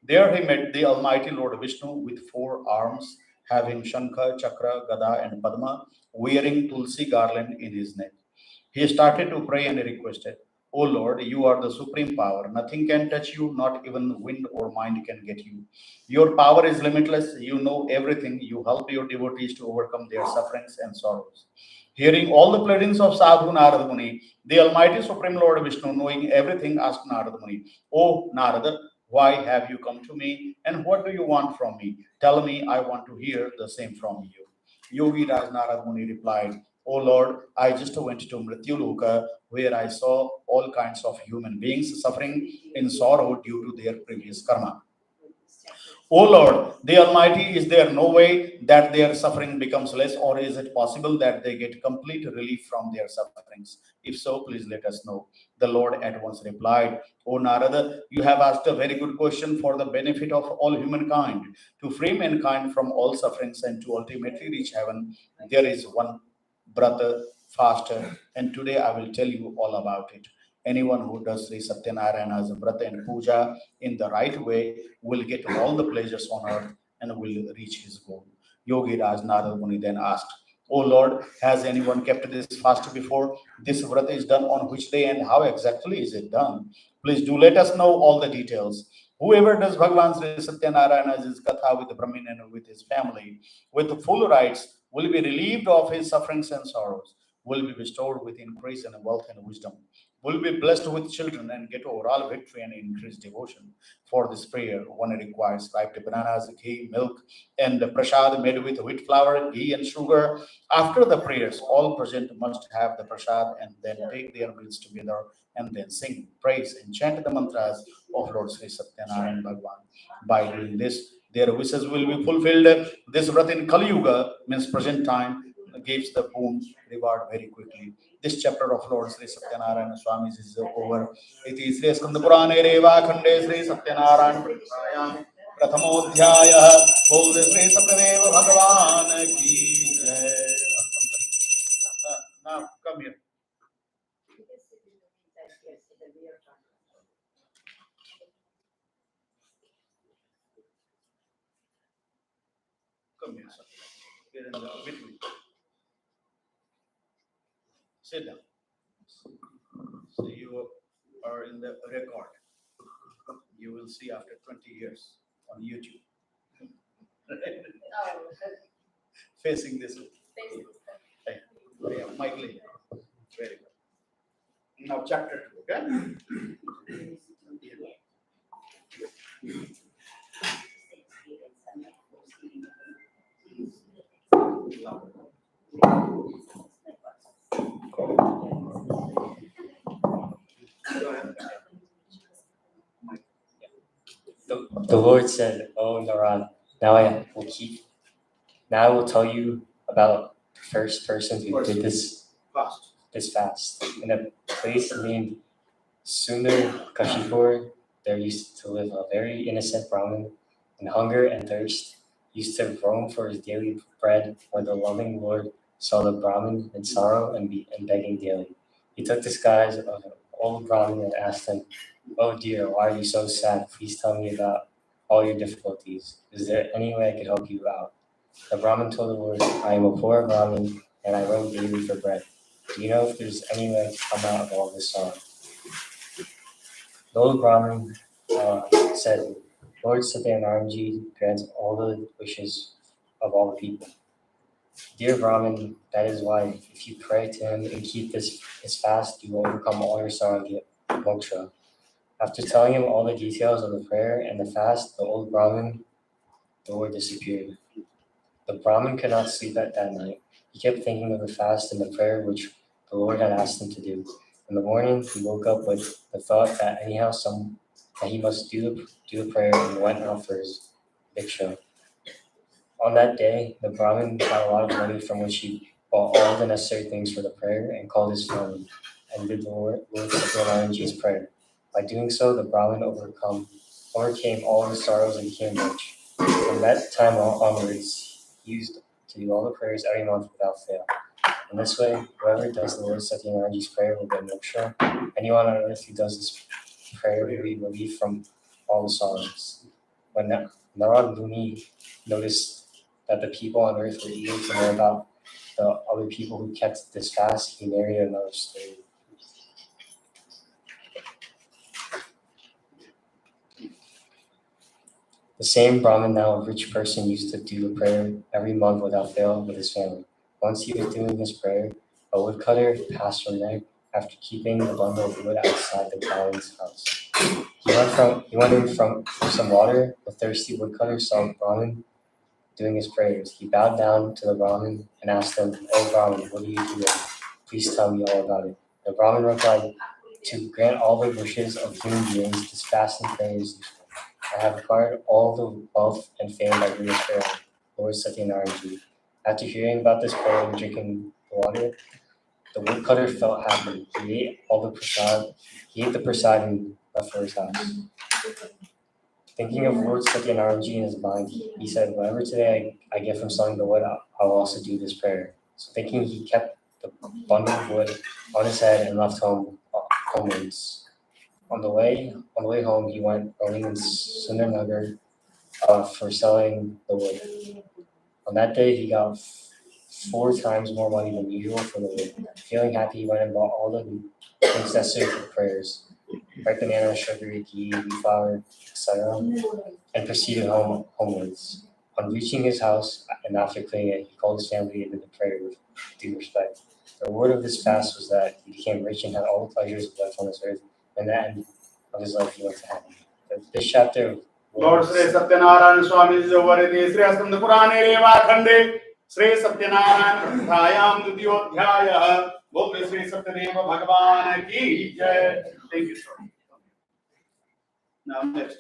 There he met the Almighty Lord Vishnu with 4 arms, having Shankha, Chakra, Gada, and Padma, wearing Tulsi garland in his neck. He started to pray and requested, O Lord, you are the supreme power. Nothing can touch you, not even wind or mind can get you. Your power is limitless. You know everything. You help your devotees to overcome their sufferings and sorrows. Hearing all the pleadings of Sadhu Narada Muni, the Almighty Supreme Lord Vishnu, knowing everything, asked Narada Muni, O Narada, why have you come to me and what do you want from me? Tell me, I want to hear the same from you. Yogi Raj Narada Muni replied, O Lord, I just went to Mrityuloka where I saw all kinds of human beings suffering in sorrow due to their previous karma. O Lord, the Almighty, is there no way that their suffering becomes less, or is it possible that they get complete relief from their sufferings? If so, please let us know. The Lord at once replied, O Narada, you have asked a very good question for the benefit of all humankind. To free mankind from all sufferings and to ultimately reach heaven, there is one brother, faster, and today I will tell you all about it. Anyone who does Sri Satyanarayana's Vrata and Puja in the right way will get all the pleasures on earth and will reach his goal. Yogi Raj Narada Muni then asked, O Lord, has anyone kept this fast before? This Vrata is done on which day and how exactly is it done? Please do let us know all the details. Whoever does Bhagavan Sri Satyanarayana's Katha with Brahmin and with his family, with full rights, will be relieved of his sufferings and sorrows, will be bestowed with increase in wealth and wisdom, will be blessed with children and get overall victory and increased devotion. For this prayer, one requires ripe bananas, ghee, milk, and the prasad made with wheat flour, ghee, and sugar. After the prayers, all present must have the prasad and then take their meals together and then sing, praise, and chant the mantras of Lord Sri Satyanarayan Bhagavan. By doing this, their wishes will be fulfilled. This Vrat in Kali Yuga means present time gives the boon reward very quickly. This chapter of Lord Sri Satyanarayana Swami's is over. Iti Sri Skanda Purane Reva Khande Sri Satyanarayana Pratayam Prathamodhyaya Bol Sri Satyadev Bhagavan Ki Jai. Now come here. Come here, sir. Here in the with me. Sit down. So you are in the record. You will see after 20 years on YouTube. Facing this way. Hey, yeah, Mike Lee. Very good. Now chapter 2, okay? Go ahead. Mike. The Lord said, "Oh Narad, now I will tell you about the first person who did Fast. this fast. In a place named Sundar Kashipur, there used to live a very innocent Brahmin, and hunger and thirst used to roam for his daily bread. When the loving Lord saw the Brahmin in sorrow and begging daily, he took the disguise of an old Brahmin and asked him, 'Oh dear, why are you so sad? Please tell me about all your difficulties. Is there any way I could help you out?' The Brahmin told the Lord, 'I am a poor Brahmin and I roam daily for bread. Do you know if there's any way to come out of all this sorrow?' The old Brahmin said, Lord Satyanarayana grants all the wishes of all the people. Dear Brahmin, that is why if you pray to him and keep his fast, you will overcome all your sorrow and get moksha. After telling him all the details of the prayer and the fast, the old Brahmin, the Lord disappeared. The Brahmin could not sleep that night. He kept thinking of the fast and the prayer which the Lord had asked him to do. In the morning, he woke up with the thought that that he must do the prayer and went out for his bhiksha. On that day, the Brahmin got a lot of money from which he bought all the necessary things for the prayer and called his family and did the Lord Satyanarayana's prayer. By doing so, the Brahmin overcame all his sorrows and became rich. From that time onwards, he used to do all the prayers every month without fail. In this way, whoever does the Lord Satyanarayana's prayer will get moksha. Anyone on earth who does this prayer will be relieved from all the sorrows. When Narad Muni noticed that the people on earth were eager to know about the other people who kept this fast, he narrated another story. The same Brahmin, now a rich person, used to do the prayer every month without fail with his family. Once he was doing this prayer, a woodcutter passed from there after keeping the bundle of wood outside the Brahmin's house. He went in for some water. The thirsty woodcutter saw the Brahmin doing his prayers. He bowed down to the Brahmin and asked him, "Oh Brahmin, what are you doing? Please tell me all about it." The Brahmin replied, "To grant all the wishes of human beings, this fast and prayer is useful. I have acquired all the wealth and fame by doing this prayer, Lord Satyanarayana." After hearing about this prayer and drinking the water, the woodcutter felt happy. He ate the prasad and left for his house. Thinking of Lord Satyanarayana in his mind, he said, "Whatever today I get from selling the wood, I'll also do this prayer." So thinking, he kept the bundle of wood on his head and left homewards. On the way home, he went rolling in Sundarnagar for selling the wood. On that day, he got 4 times more money than usual for the wood. Feeling happy, he went and bought all the things necessary for prayers: ripe banana, sugar, ghee, wheat flour, etc., and proceeded homewards. On reaching his house and after cleaning it, he called his family and did the prayer with due respect. The reward of this fast was that he became rich and had all the pleasures of life on this earth. And at the end of his life, he went to heaven. This chapter of Lord Shri Satyanarayana Swami Javarati Shri Askanda Purane Reva Khande Shri Satyanarayana Pratayam Dutiyodhyaya Bol Shri Satyaneva Bhagavan Ki Jai. Thank you, sir. Now next.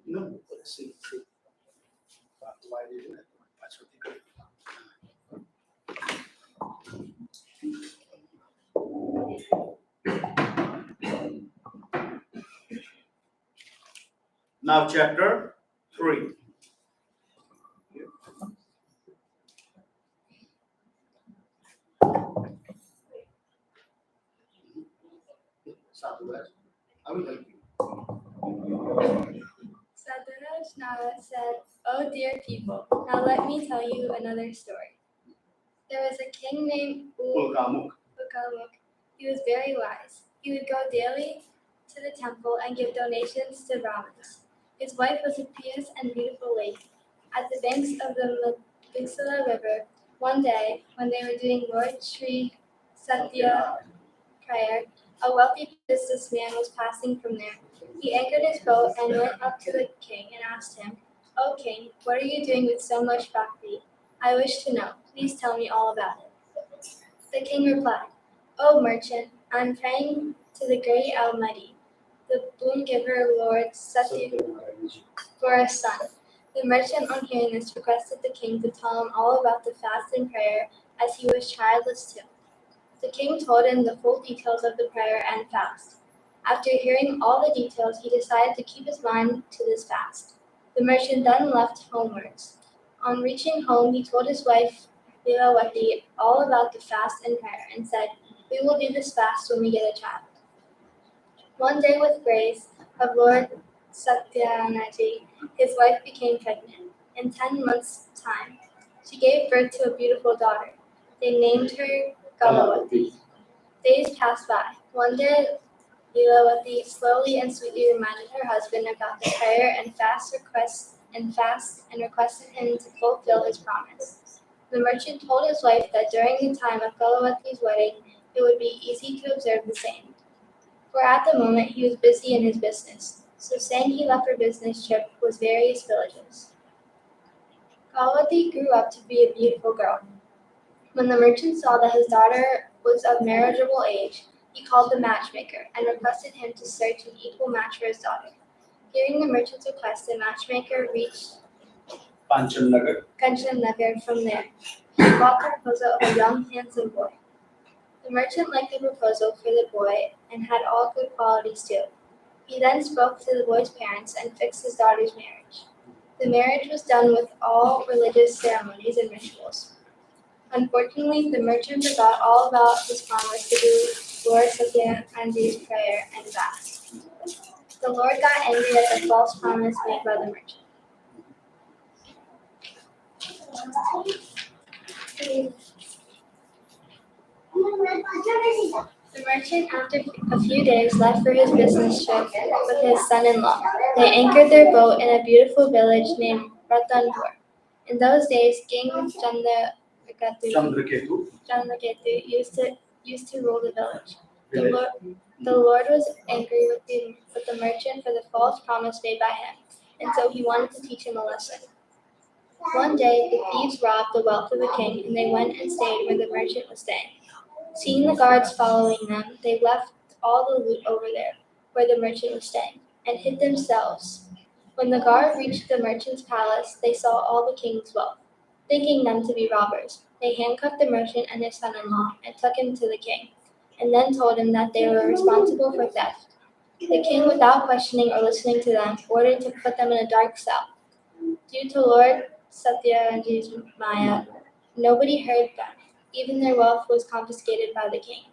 No, see. Why did you? That's what they could. Now chapter 3. I will help you. Satyanarayana said, "Oh dear people, now let me tell you another story. There was a king named Ulkamuk. Ukamuk. He was very wise. He would go daily to the temple and give donations to Brahmins. His wife was a pious and beautiful lady. At the banks of the Viksala River, one day, when they were doing Lord Shri Satya prayer, a wealthy businessman was passing from there. He anchored his boat and went up to the king and asked him, "O king, what are you doing with so much bhakti? I wish to know. Please tell me all about it." The king replied, "O merchant, I'm praying to the great Almighty, the boon giver Lord Satya, for a son." The merchant, on hearing this, requested the king to tell him all about the fast and prayer, as he was childless too. The king told him the full details of the prayer and fast. After hearing all the details, he decided to keep his mind to this fast. The merchant then left homewards. On reaching home, he told his wife, Leelawati, all about the fast and prayer and said, "We will do this fast when we get a child." One day, with grace of Lord Satyanarayana, his wife became pregnant. In 10 months' time, she gave birth to a beautiful daughter. They named her Galawati. Days passed by. One day, Leelavati slowly and sweetly reminded her husband about the prayer and requested him to fulfill his promise. The merchant told his wife that during the time of Leelavati's wedding, it would be easy to observe the same. For at the moment he was busy in his business, so saying he left for business trip with various villages. Leelavati grew up to be a beautiful girl. When the merchant saw that his daughter was of marriageable age, he called the matchmaker and requested him to search an equal match for his daughter. Hearing the merchant's request, the matchmaker reached Kanchannagar from there. He brought the proposal of a young, handsome boy. The merchant liked the proposal for the boy and had all good qualities too. He then spoke to the boy's parents and fixed his daughter's marriage. The marriage was done with all religious ceremonies and rituals. Unfortunately, the merchant forgot all about his promise to do Lord Satyanarayana's prayer and fast. The Lord got angry at the false promise made by the merchant. The merchant, after a few days, left for his business trip with his son-in-law. They anchored their boat in a beautiful village named Ratanpur. In those days, King Chandraketu. Chandraketu used to rule the village. The Lord was angry with the merchant for the false promise made by him, and so he wanted to teach him a lesson. One day, the thieves robbed the wealth of the king, and they went and stayed where the merchant was staying. Seeing the guards following them, they left all the loot over there, where the merchant was staying, and hid themselves. When the guard reached the merchant's palace, they saw all the king's wealth. Thinking them to be robbers, they handcuffed the merchant and his son-in-law and took him to the king, and then told him that they were responsible for theft. The king, without questioning or listening to them, ordered to put them in a dark cell. Due to Lord Satyanarayana's Maya, nobody heard them. Even their wealth was confiscated by the king.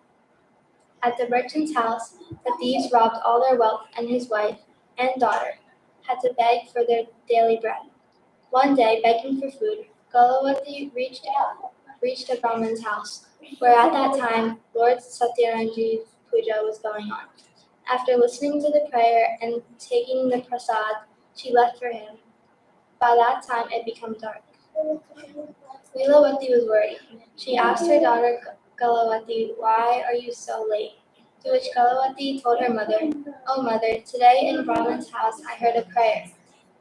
At the merchant's house, the thieves robbed all their wealth, and his wife and daughter had to beg for their daily bread. One day, begging for food, Galavati reached a Brahmin's house, where at that time Lord Satyanarayana's Puja was going on. After listening to the prayer and taking the prasad, she left for him. By that time, it became dark. Leelavati was worried. She asked her daughter Galavati, "Why are you so late?" To which Galavati told her mother, "Oh mother, today in Brahman's house I heard a prayer.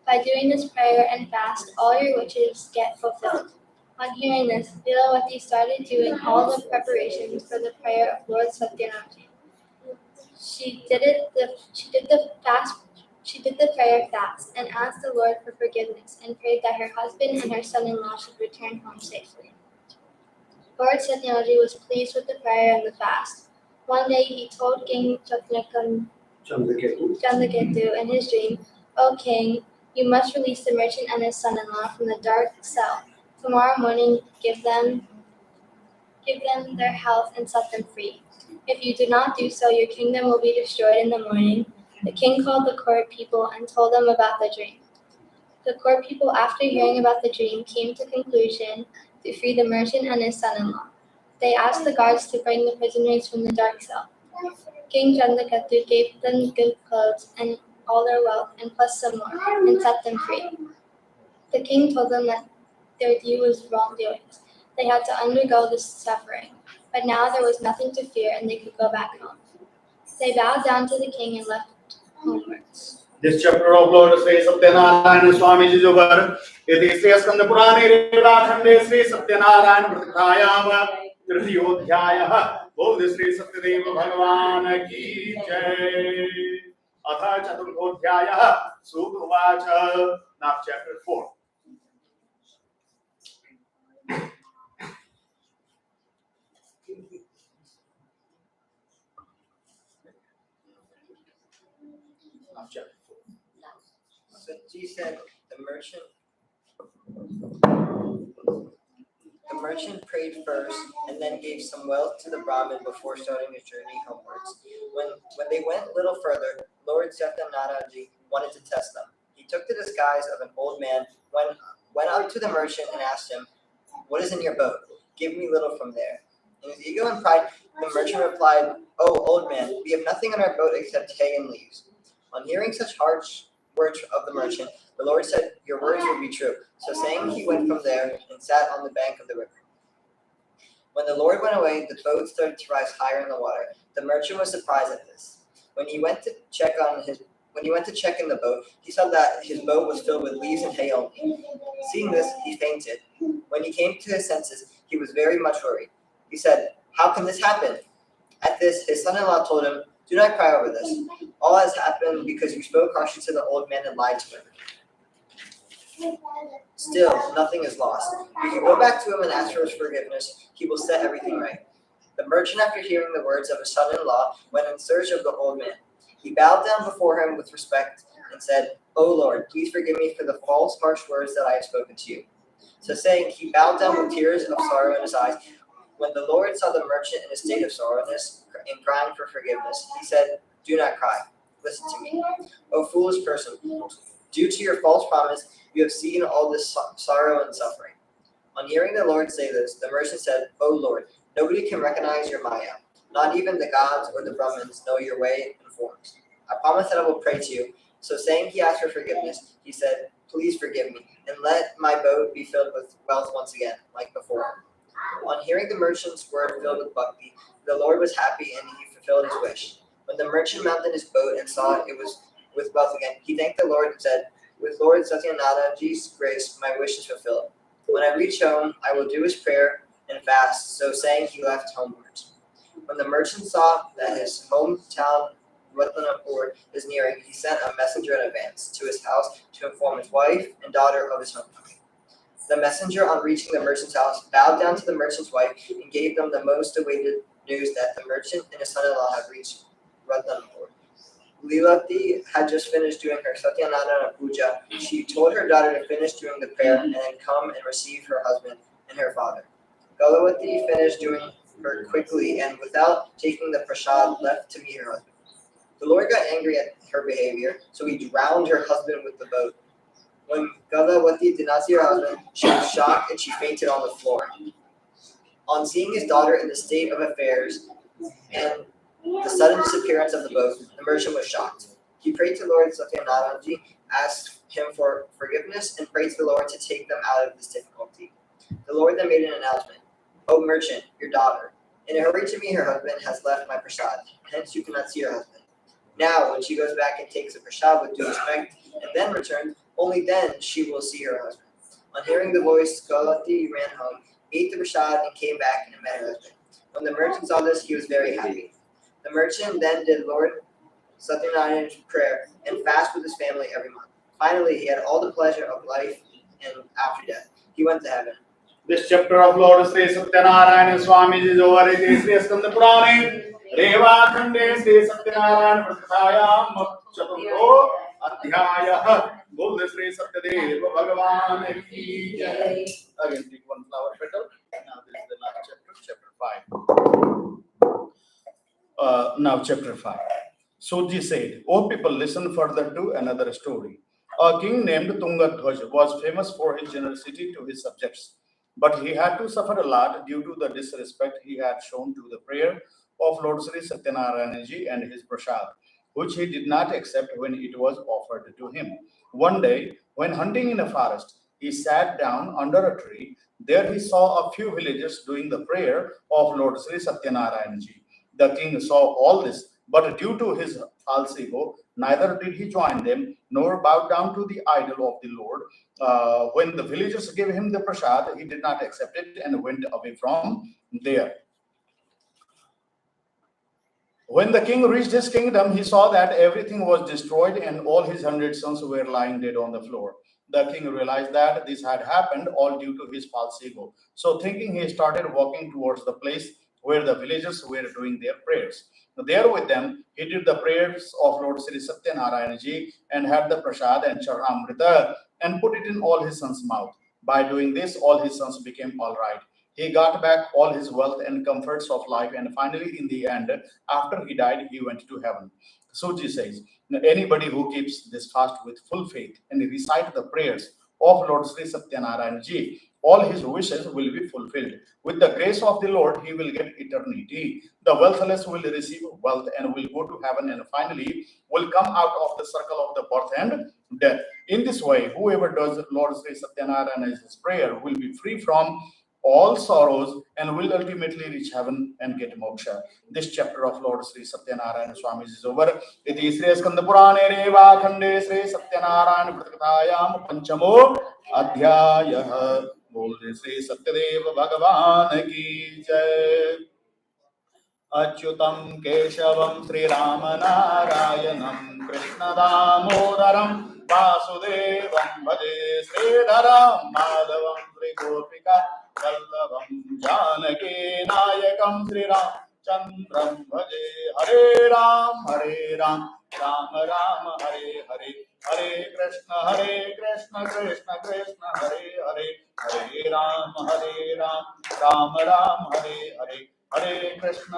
By doing this prayer and fast, all your wishes get fulfilled." On hearing this, Leelavati started doing all the preparations for the prayer of Lord Satyanarayana. She did the prayer fast and asked the Lord for forgiveness and prayed that her husband and her son-in-law should return home safely. Lord Satyanarayana was pleased with the prayer and the fast. One day he told King Chandraketu in his dream, "O king, you must release the merchant and his son-in-law from the dark cell. Tomorrow morning give them their health and set them free. If you do not do so, your kingdom will be destroyed in the morning." The king called the court people and told them about the dream. The court people, after hearing about the dream, came to conclusion to free the merchant and his son-in-law. They asked the guards to bring the prisoners from the dark cell. King Chandraketu gave them good clothes and all their wealth, and plus some more, and set them free. The king told them that their deed was wrongdoings. They had to undergo this suffering, but now there was nothing to fear, and they could go back home. They bowed down to the king and left homewards. This chapter of Lord Shri Satyanarayana Swami Ji Jogar, it is Shri Skanda Purane Revakhande Shri Satyanarayana Pratikayam Tritiyodhyaya. Om Shri Satyadeva Bhagavan Ki Jai. Atha Chaturthodhyaya Sukruvacha. Now chapter 4. Now chapter 4. So she said, the merchant prayed first and then gave some wealth to the Brahmin before starting his journey homewards. When they went a little further, Lord Satyanarayana wanted to test them. He took the disguise of an old man, went up to the merchant and asked him, "What is in your boat? Give me little from there." In his ego and pride, the merchant replied, "Oh, old man, we have nothing on our boat except hay and leaves." On hearing such harsh words of the merchant, the Lord said, "Your words will be true." So saying, he went from there and sat on the bank of the river. When the Lord went away, the boat started to rise higher in the water. The merchant was surprised at this. When he went to check in the boat, he saw that his boat was filled with leaves and hay only. Seeing this, he fainted. When he came to his senses, he was very much worried. He said, "How can this happen?" At this, his son-in-law told him, "Do not cry over this. All has happened because you spoke harshly to the old man and lied to him. Still, nothing is lost. If you go back to him and ask for his forgiveness, he will set everything right." The merchant, after hearing the words of his son-in-law, went in search of the old man. He bowed down before him with respect and said, "O Lord, please forgive me for the false, harsh words that I have spoken to you." So saying, he bowed down with tears of sorrow in his eyes. When the Lord saw the merchant in a state of sorrowness and crying for forgiveness, he said, "Do not cry. Listen to me. O foolish person, due to your false promise, you have seen all this sorrow and suffering." On hearing the Lord say this, the merchant said, "O Lord, nobody can recognize your Maya. Not even the gods or the Brahmins know your way and forms. I promise that I will pray to you." So saying, he asked for forgiveness. He said, "Please forgive me, and let my boat be filled with wealth once again, like before." On hearing the merchant's word filled with bhakti, the Lord was happy and he fulfilled his wish. When the merchant mounted his boat and saw it was with wealth again, he thanked the Lord and said, "With Lord Satyanarayana's grace, my wish is fulfilled. When I reach home, I will do his prayer and fast." So saying, he left homewards. When the merchant saw that his hometown Ratnapur is nearing, he sent a messenger in advance to his house to inform his wife and daughter of his homecoming. The messenger, on reaching the merchant's house, bowed down to the merchant's wife and gave them the most awaited news that the merchant and his son-in-law had reached Ratnapur. Leelati had just finished doing her Satyanarayana Puja. She told her daughter to finish doing the prayer and then come and receive her husband and her father. Galavati finished doing her quickly and without taking the prasad left to meet her husband. The Lord got angry at her behavior, so he drowned her husband with the boat. When Galavati did not see her husband, she was shocked and she fainted on the floor. On seeing his daughter in the state of affairs and the sudden disappearance of the boat, the merchant was shocked. He prayed to Lord Satyanarayana, asked him for forgiveness, and prayed to the Lord to take them out of this difficulty. The Lord then made an announcement. "O merchant, your daughter, in a hurry to meet her husband, has left my prasad, hence you cannot see her husband. Now, when she goes back and takes the prasad with due respect, and then returns, only then she will see her husband." On hearing the voice, Galavati ran home, ate the prasad, and came back and met her husband. When the merchant saw this, he was very happy. The merchant then did Lord Satyanarayana's prayer and fast with his family every month. Finally, he had all the pleasure of life, and after death, he went to heaven. This chapter of Lord Shri Satyanarayana Swami is over in Shri Skanda Purane, Reva Khande Shri Satyanarayana Prathayam Chaturtho Adhyaya. Bol Shri Satyadev Bhagavan ki Jai. Again, take one flower petal. Now this is the last chapter, chapter 5. Now chapter 5. Suji said, "O people, listen further to another story. A king named Tungadhwaj was famous for his generosity to his subjects, but he had to suffer a lot due to the disrespect he had shown to the prayer of Lord Sri Satyanarayana and his prasad, which he did not accept when it was offered to him. One day, when hunting in a forest, he sat down under a tree. There he saw a few villagers doing the prayer of Lord Sri Satyanarayana. The king saw all this, but due to his false ego, neither did he join them nor bow down to the idol of the Lord. When the villagers gave him the prasad, he did not accept it and went away from there. When the king reached his kingdom, he saw that everything was destroyed and all his 100 sons were lying dead on the floor. The king realized that this had happened all due to his false ego. So thinking, he started walking towards the place where the villagers were doing their prayers. There with them, he did the prayers of Lord Sri Satyanarayana Ji and had the prasad and charamrita and put it in all his sons' mouth. By doing this, all his sons became all right. He got back all his wealth and comforts of life, and finally, in the end, after he died, he went to heaven. Suji says, anybody who keeps this fast with full faith and recite the prayers of Lord Sri Satyanarayana Ji all his wishes will be fulfilled. With the grace of the Lord, he will get eternity. The wealthless will receive wealth and will go to heaven, and finally will come out of the circle of the birth and death. In this way, whoever does Lord Sri Satyanarayana's prayer will be free from all sorrows and will ultimately reach heaven and get moksha. This chapter of Lord Sri Satyanarayana Swami is over. Iti Sri Skanda Purane Reva Khande Sri Satyanarayana Pratikatayam Panchamo Adhyayah. बोल श्री सत्यदेव भगवान की जय। अच्युतं केशवं श्रीराम नारायणं कृष्ण दामोदरं वासुदेवं भजे श्रीधरं माधवं श्रीगोपिका वल्लभं जानकी नायकं श्रीरामचन्द्रं भजे। हरे राम राम राम हरे हरे, हरे कृष्ण कृष्ण कृष्ण हरे हरे, हरे राम राम राम हरे हरे, हरे कृष्ण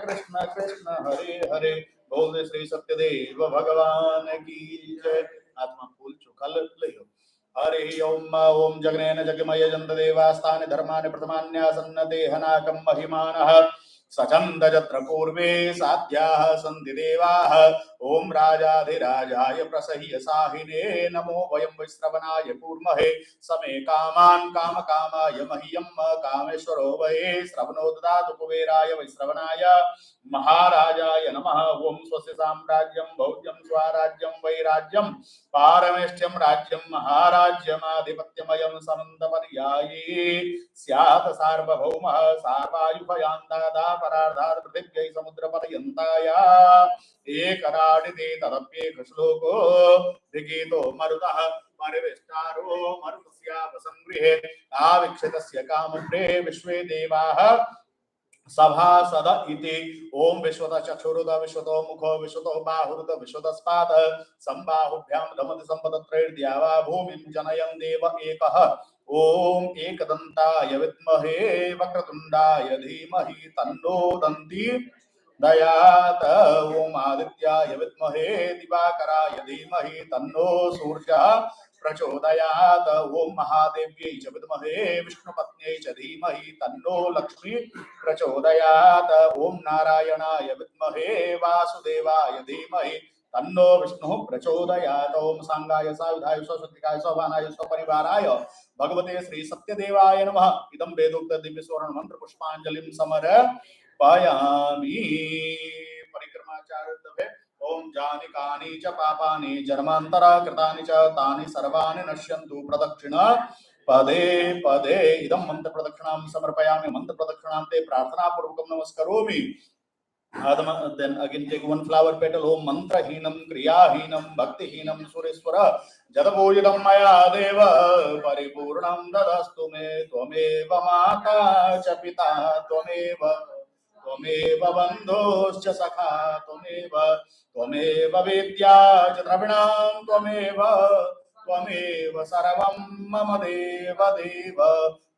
कृष्ण कृष्ण हरे हरे। बोल श्री सत्यदेव भगवान की जय। आत्मा फूल चुका लियो। हरि ओम ओम जगनेन जगमय जंत देवास्तानि धर्मानि प्रथमान्यासन्न देहनाकं महिमानः सचंद जत्र पूर्वे साध्याः सन्ति देवाः। ओम राजाधिराजाय प्रसह्य साहिने नमो वयं वैश्रवणाय कूर्महे समे कामान् कामकामाय मह्यं कामेश्वरो वै श्रवणो ददातु कुबेराय वैश्रवणाय महाराजाय नमः। ओम स्वस्य साम्राज्यं भौज्यं स्वराज्यं वैराज्यं पारमेष्ठ्यं राज्यं महाराज्यमाधिपत्यमयं समन्तपर्यायी स्यात् सार्वभौमः सार्वायुभयान्तादा परार्धात् पृथिव्यै समुद्रपर्यन्ताया एकराडिते तदप्येक श्लोको विगीतो मरुतः परिवेष्टारो मरुतस्यावसंगृहे आवीक्षितस्य कामप्रे विश्वे देवाः सभासद इति। ओम विश्वतः चक्षुरुत विश्वतो मुखो विश्वतो बाहुरुत विश्वतस्पात संबाहुभ्यां दमति संपतत्रैर्द्यावा भूमिं जनयन् देव एकः। ओम एकदन्ताय विद्महे वक्रतुण्डाय धीमहि तन्नो दन्ति दयात। ओम आदित्याय विद्महे दिवाकराय धीमहि तन्नो सूर्यः प्रचोदयात। ओम महादेव्यै च विद्महे विष्णुपत्न्यै च धीमहि तन्नो लक्ष्मी प्रचोदयात। ओम नारायणाय विद्महे वासुदेवाय धीमहि तन्नो विष्णुः प्रचोदयात। ओम सांगाय सायुधाय स्वस्तिकाय सौभानाय स्वपरिवाराय भगवते श्री सत्यदेवाय नमः। इदं वेदोक्त दिव्य स्वर्ण मंत्र पुष्पांजलिं समर्पयामि। परिक्रमाचार्य ओम जानिकानि च पापानि जन्मान्तरा कृतानि च तानि सर्वाणि नश्यन्तु प्रदक्षिण पदे पदे। इदं मंत्र प्रदक्षिणां समर्पयामि। मंत्र प्रदक्षिणां ते प्रार्थना पूर्वकं नमस्करोमि। Then again take one flower petal. Om mantrahinam kriyahinam bhaktihinam sureswara jadapoyidam maya deva paripurnam dadastu me tvameva mata cha pita tvameva bandhoscha sakha tvameva vidya cha dravinam tvameva sarvam mama deva deva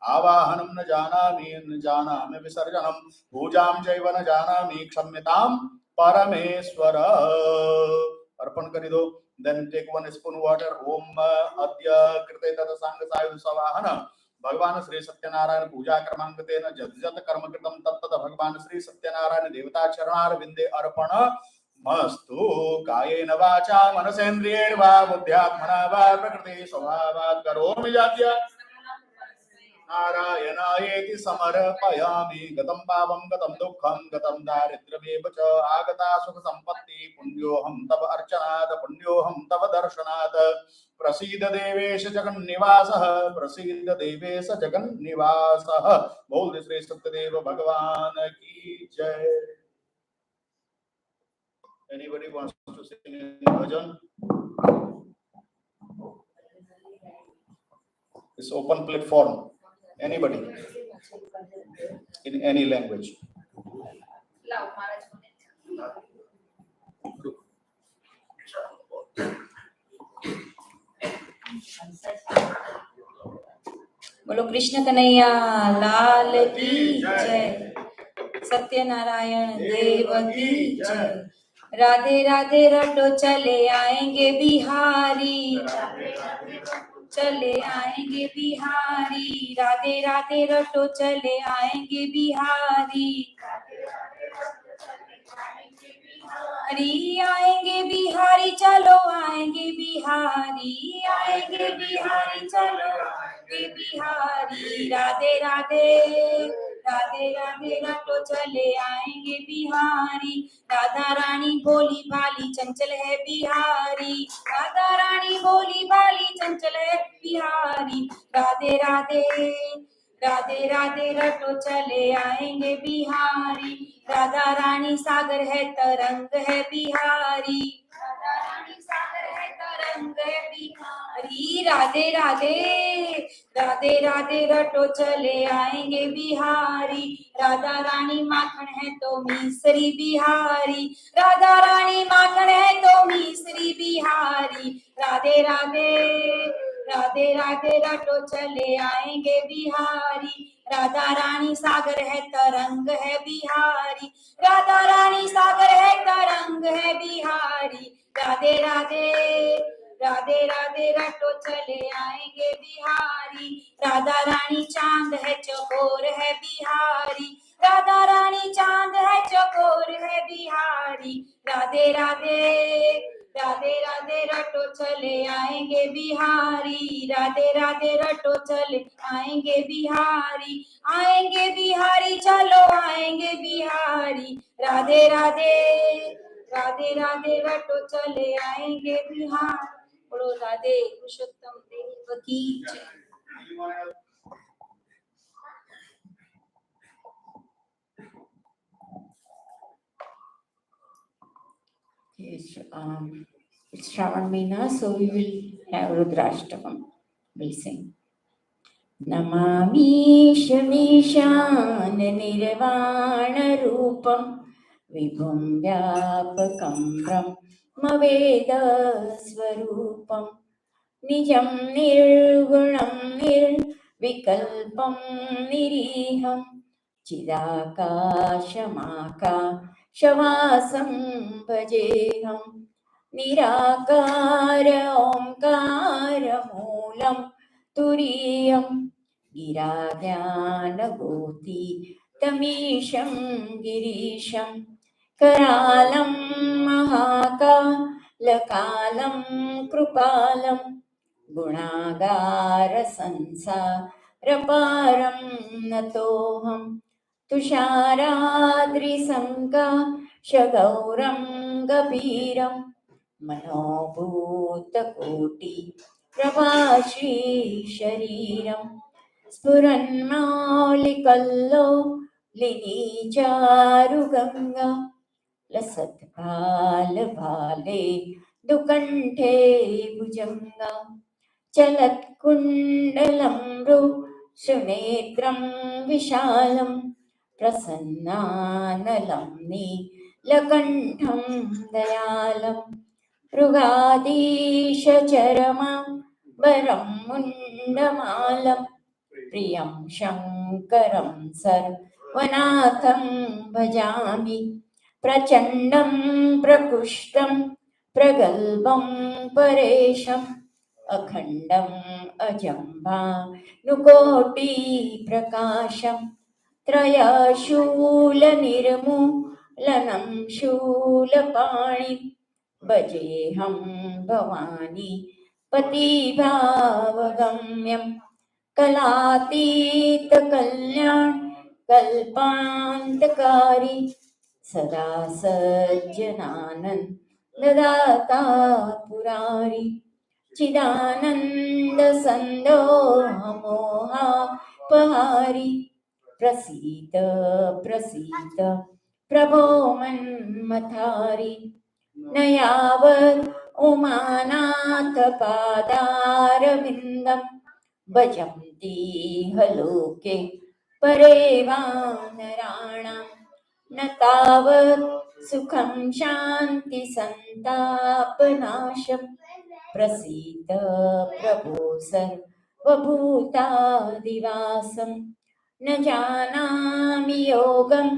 आवाहनं न जानामि विसर्जनं पूजां चैव न जानामि क्षम्यतां परमेश्वर। अर्पण करी दो। Then take one spoon water. ओम अद्य कृते तत् सांग सायुध सवाहन भगवान श्री सत्यनारायण पूजा क्रमांकतेन जत कर्म कृतं तत्तत् भगवान श्री सत्यनारायण देवता चरणारविन्दे अर्पण मस्तु। कायेन वाचा मनसेन्द्रियेण वा बुद्ध्यात्मना वा प्रकृति स्वभावात् करोमि यद्यत् नारायणायेति समर्पयामि। गतं पापं गतं दुःखं गतं दारिद्र्यमेव च आगता सुख संपत्ति पुण्योऽहं तव अर्चनात् पुण्योऽहं तव दर्शनात्। प्रसीद देवेश जगन्निवासः प्रसीद देवेश जगन्निवासः। बोल श्री सत्यदेव भगवान की जय। Anybody wants to sing in bhajan? It's open platform. Anybody in any language. बोलो कृष्ण कन्हैया लाल की जय। सत्यनारायण देव की जय। राधे राधे रटो चले आएंगे बिहारी। चले आएंगे बिहारी, राधे राधे रटो चले आएंगे बिहारी। हरी आएंगे बिहारी चलो आएंगे बिहारी, आएंगे बिहारी चलो आएंगे बिहारी। राधे राधे राधे राधे रटो चले आएंगे बिहारी। राधा रानी भोली भाली चंचल है बिहारी, राधा रानी भोली भाली चंचल है बिहारी। राधे राधे राधे राधे रटो चले आएंगे बिहारी। राधा रानी सागर है तरंग है बिहारी, राधा रानी सागर है तरंग है बिहारी। राधे राधे राधे राधे रटो चले आएंगे बिहारी। राधा रानी माखन है तो मिश्री बिहारी, राधा रानी माखन है तो मिश्री बिहारी। राधे राधे राधे राधे रटो चले आएंगे बिहारी। राधा रानी सागर है तरंग है बिहारी, राधा रानी सागर है तरंग है बिहारी। राधे राधे राधे राधे रटो चले आएंगे बिहारी। राधा रानी चांद है चकोर है बिहारी, राधा रानी चांद है चकोर है बिहारी। राधे राधे राधे राधे रटो चले आएंगे बिहारी। राधे राधे रटो चले आएंगे बिहारी, आएंगे बिहारी चलो आएंगे बिहारी। राधे राधे राधे राधे रटो चले आएंगे बिहारी। बोलो राधे पुरुषोत्तम देव की जय। Yes, it's Shravan Meena, so we will have Rudrashtakam. We'll sing. Namami Shanishan Nirvana Vibhum Vyapakam Brahmaveda Swarupam Nijam Nirgunam Nirvikalpam Niriham Chidakashamaka Bhajeham Nirakara Omkara Moolam Turiyam Giradhyanagoti Tamisham Girisham Karalam Mahakaalakalam Krupalam Gunagara Sansaraparam Natoham Tusharadrisanka Shagauram Gabiram Manobhutakoti Prabhashri Shariram Spuranmaulikallo Linijaruganga Lasatkalabhale Dukante Bhujanga Chalatkundalamru Sunetram Vishalam Prasannanalamni Lakantham Dayalam Rugadisha Charamam Varam Mundamalam Priyam Shankaram Sarvanatham Bhajami Prachandam Prakushtam Pragalbam Paresham Akhandam Ajamba Nukoti Prakasham Trayashula Nirmulanam Shulapani Bajeham Bhavani Patibhavagamyam Kalatita Kalyan Kalpantakari Sada Sajjananan Dadata Purari Chidananda Sandohamoha Pahari Prasita Prasita Prabho Manmathari Nayavat Umanatha Padarvindam Bhajamti Haloke Parevanarana Natavat Sukham Shanti Santapanasham Prasita Prabhu Sarvabhutadivasam Najanami Yogam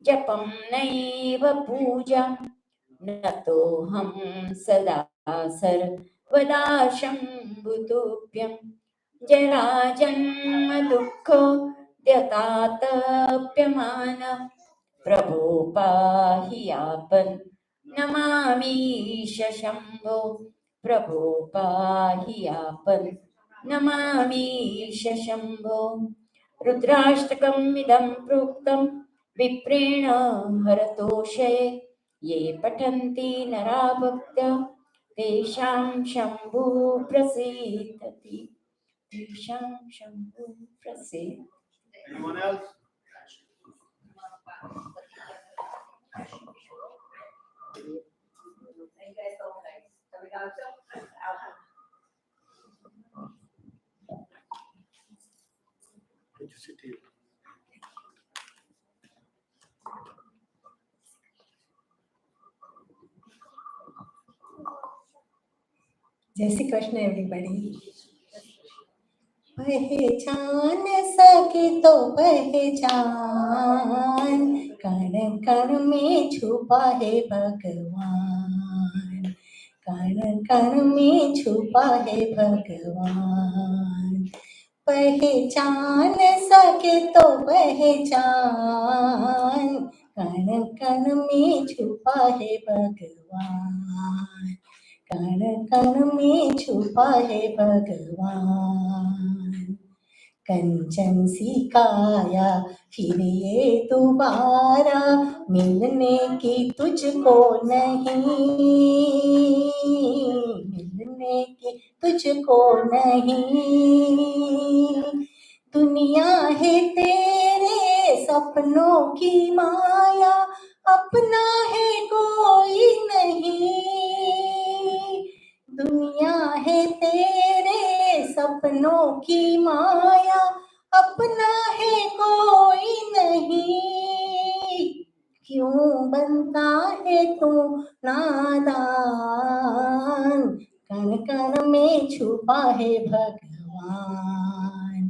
Japam Naiva Puja Natoham Sada वदाशम्भुतोऽप्यं जराजन्म दुःखो द्यतातप्यमान प्रभो पाहि आपन् नमामीश शम्भो प्रभो पाहि आपन् नमामीश शम्भो रुद्राष्टकम् इदं प्रोक्तं विप्रेण हरतोषये ये पठन्ति नरा भक्त्या तेषां शम्भु प्रसीदति तेषां Shambhu प्रसीदति। Anyone else? Good to see you. जय श्री कृष्ण एवरीबॉडी। पहचान सके तो पहचान, कण कण में छुपा है भगवान, कण कण में छुपा है भगवान। पहचान सके तो पहचान, कण कण में छुपा है भगवान, कण कण में छुपा है भगवान। कंचन सी काया फिर ये दोबारा मिलने की तुझको नहीं, मिलने की तुझको नहीं। दुनिया है तेरे सपनों की माया, अपना है कोई नहीं। दुनिया है तेरे सपनों की माया, अपना है कोई नहीं। क्यों बनता है तू नादान, कण कण में छुपा है भगवान,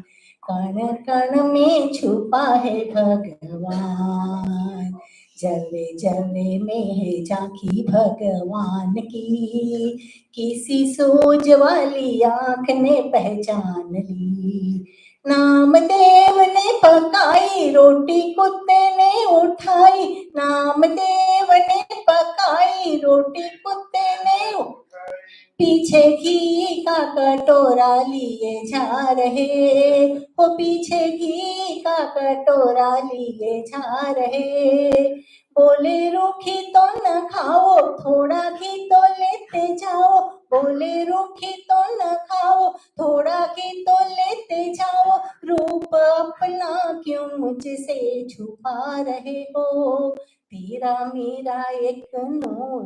कण कण में छुपा है भगवान। जले जले में है झांकी भगवान की, किसी सोच वाली आँख ने पहचान ली। नामदेव ने पकाई रोटी कुत्ते ने उठाई, नामदेव ने पकाई रोटी कुत्ते ने पीछे घी का कटोरा लिए जा रहे, वो पीछे घी का कटोरा लिए जा रहे। बोले रूखी तो न खाओ, थोड़ा घी तो लेते जाओ, बोले रूखी तो न खाओ, थोड़ा घी तो लेते जाओ। रूप अपना क्यों मुझसे छुपा रहे हो, तेरा मेरा एक नूर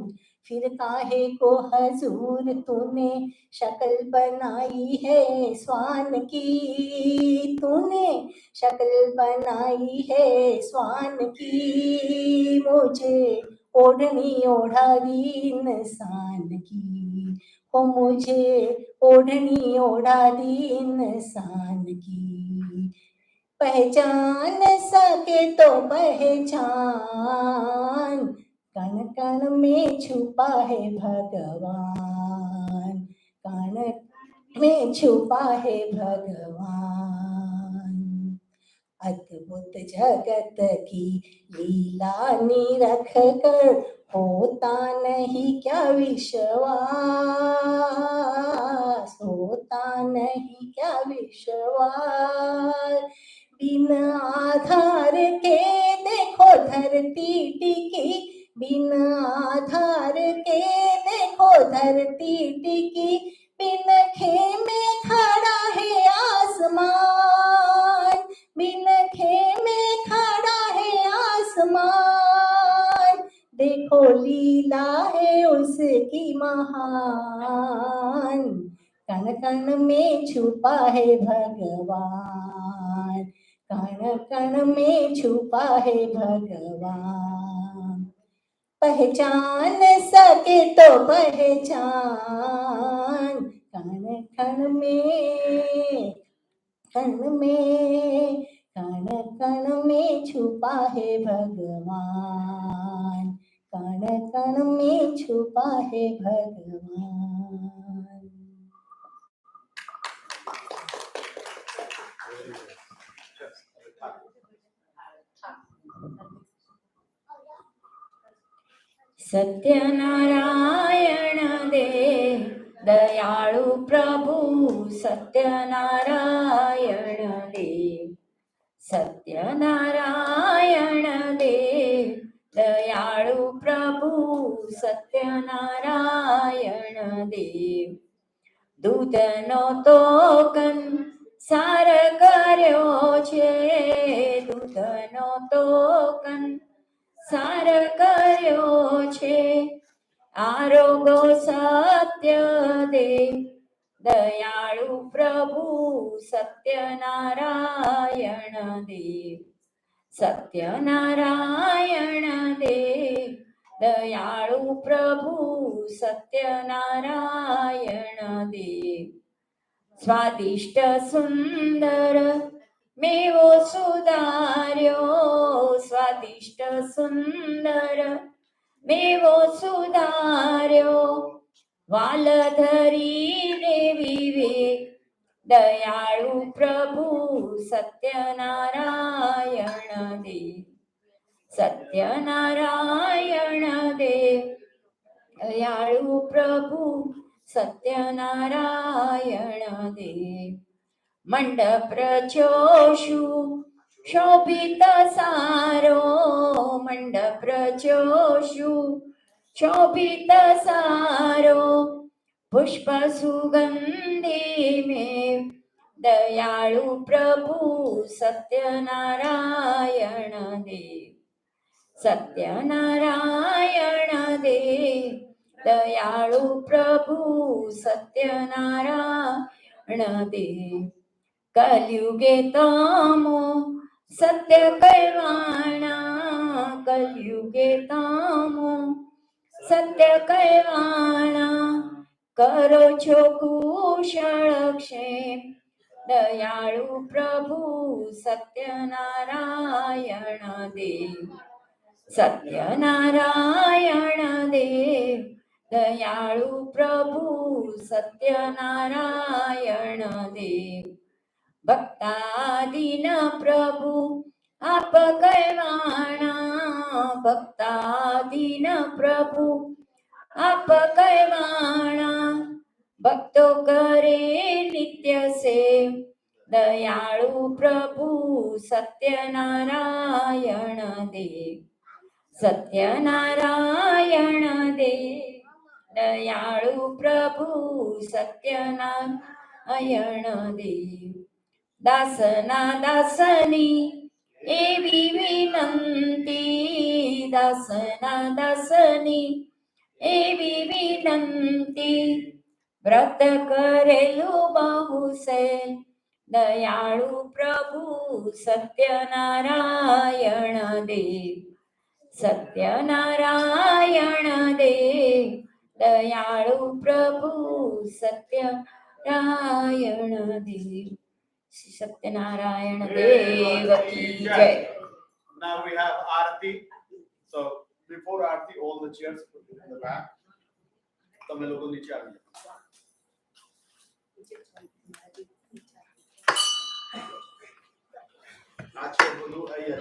फिर काहे को हजूर तूने शक्ल बनाई है स्वान की, तूने शक्ल बनाई है स्वान की। मुझे ओढ़नी ओढ़ा दी इंसान की, ओ मुझे ओढ़नी ओढ़ा दी इंसान की। पहचान सके तो पहचान, कण कण में छुपा है भगवान, कण में छुपा है भगवान। अद्भुत जगत की लीला निरख कर होता नहीं क्या विश्वास, होता नहीं क्या विश्वास। बिन आधार के देखो धरती टिकी, बिन आधार के देखो धरती टिकी। बिन खेमे खड़ा है आसमान, बिन खेमे खड़ा है आसमान। देखो लीला है उसकी महान, कण कण में छुपा है भगवान, कण कण में छुपा है भगवान। पहचान सके तो पहचान, कण कण में, कण में, कण कण में छुपा है भगवान, कण कण में छुपा है भगवान। સત્યનારાયણ દે દયાળુ પ્રભુ સત્યનારાયણ દે સત્યનારાયણ દે દયાળુ પ્રભુ સત્યનારાયણ દે દૂધનો તોકન સાર કર્યો છે દૂધનો તોકન સાર કર્યો છે આરોગો સત્ય દે દયાળુ પ્રભુ સત્યનારાયણ દે સત્યનારાયણ દે દયાળુ પ્રભુ સત્યનારાયણ દે સ્વાદિષ્ટ સુંદર મેવો સુધાર્યો સ્વાદિષ્ટ સુંદર મેવો સુધાર્યો વાલ ધરીને વિવેક દયાળુ પ્રભુ સત્યનારાયણ દે સત્યનારાયણ દે દયાળુ પ્રભુ સત્યનારાયણ દે મંડપ રચોશુ શોભિત સારો મંડપ રચોશુ શોભિત સારો પુષ્પ સુગંધી મેં દયાળુ પ્રભુ સત્યનારાયણ દે સત્યનારાયણ દે દયાળુ પ્રભુ સત્યનારાયણ દે કલયુગે તમો સત્ય કહેવાણા કલયુગે તમો સત્ય કહેવાણા કરો છો કુશળ ક્ષેમ દયાળુ પ્રભુ સત્યનારાયણ દેવ સત્યનારાયણ દેવ દયાળુ પ્રભુ સત્યનારાયણ દેવ ભક્તાદિન પ્રભુ આપ કહેવાણા ભક્તાદિન પ્રભુ આપ કહેવાણા ભક્તો કરે નિત્ય સેવ દયાળુ પ્રભુ સત્યનારાયણ દેવ સત્યનારાયણ દેવ દયાળુ પ્રભુ સત્યનારાયણ દેવ દાસના દાસની એવી વિનંતી દાસના દાસની એવી વિનંતી વ્રત કરેલું બહુ છે દયાળુ પ્રભુ સત્યનારાયણ દેવ સત્યનારાયણ દેવ દયાળુ પ્રભુ સત્યનારાયણ દેવ સત્યનારાયણ દેવ કી જય. Now we have Aarti. So before Aarti, all the chairs put in the back. તમે લોકો નીચે આવી જાઓ. આ છે બોલું અહીંયા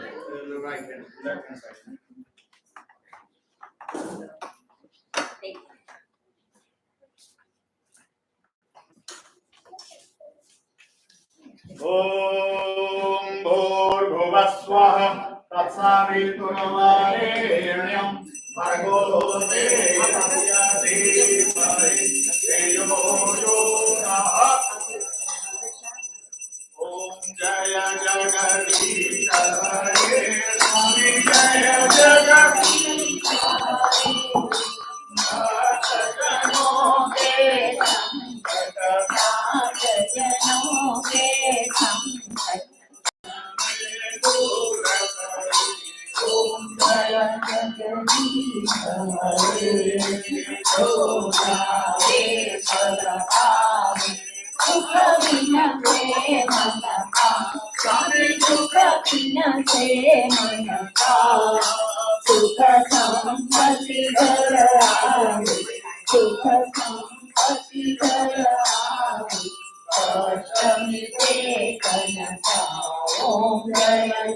right hand left hand side. ओम भूर्भुवः स्वः तत्सवितुर्वरेण्यं भर्गो देवस्य धीमहि धियो यो नः. ओम जय जगदीश हरे स्वामी जय जगदीश सज्जनों के સજ્જનો કે સંકટ ઓમ જય જગદીશ હરે ચોરાવે પદપાવે સુખ વિન પ્રેમ કા સ્વામી સુખ વિન પ્રેમ કા સુખ સંપત્તિ ઘર આવે સુખ સંપત્તિ ઘર આવે અષ્ટમી તે કનકા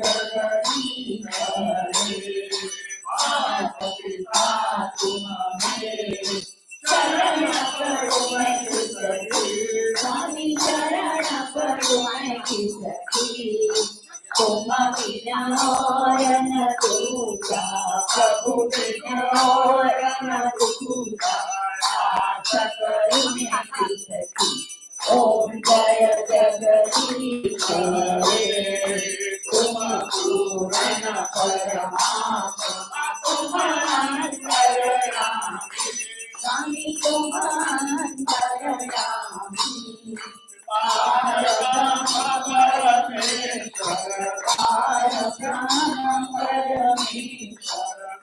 जगदीश हरे माता पिता तुम मेरे शरण करो मैं सखी स्वामी शरण करो मैं सखी तुम बिना और न दूजा प्रभु बिना और न दूजा आशा करूं मैं सखी ओम जय जगदीश हरे तुम पूर्ण परमात्मा तुम अंतर्यामी स्वामी तुम अंतर्यामी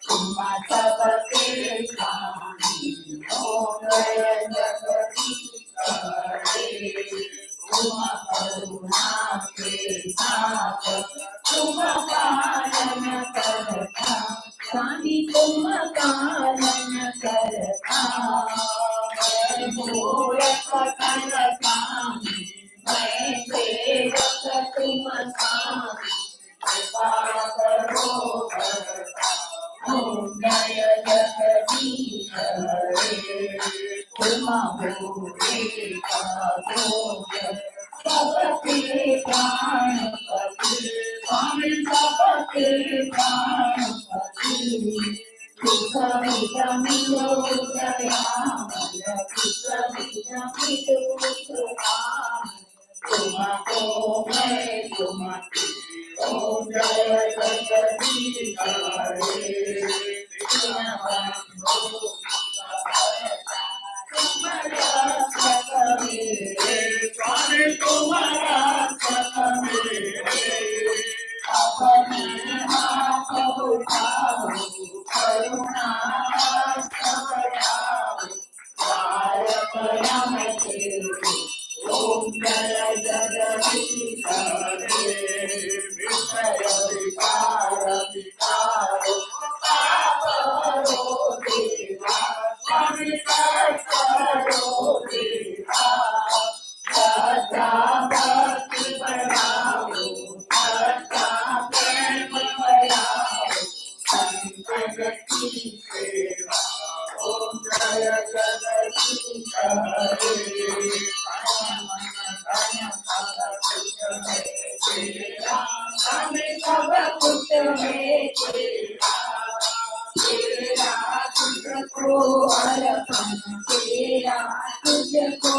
तुम सबके स्वामी ओम जय जगदीश हरे तुम करुणा के साथ तुम पालन करता स्वामी तुम पालन करता मैं मूरख करता मैं सेवक तुम स्वामी कृपा करो करता ओम जय जगदीश हरे तुम भोले का भोग सबके प्राणपति स्वामी सबके प्राणपति सुख विदमिलो दयामय सुख विदमिलो सुखामि तुमको मैं तुमको ओम जय जगदीश हरे स्वामी तुम्हारा अपने हाथ उठाओ करुणा ओम जय जगदीश हरे विषय विकार विकारो करो देवा स्वामी करो देवा सदा भक्ति बढ़ाओ सदा प्रेम बढ़ाओ संत की सेवा ओम जय जगदीश हरे हमें सब कुछ में तेरा तुझको अर्पण तेरा तुझको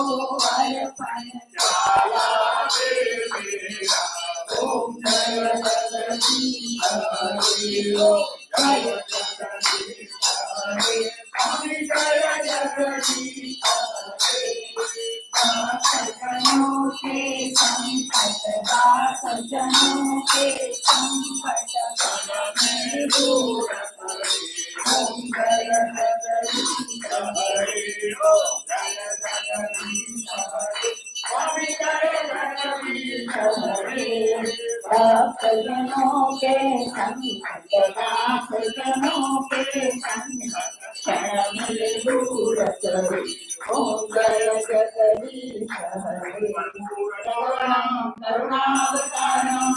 अर्पण जाला दे मेरा ओम जय जगदीश हरे जय जगदीश हरे हमें जय जगदीश हरे सज्जनों के संकट सज्जनों के संकट में दूर ओम जय जगदीश हरे ओम जय जगदीश हरे स्वामी जय जगदीश हरे सज्जनों के संकट सज्जनों के संकट क्षण में दूर करे ओम जय जगदीश हरे करुणावतारम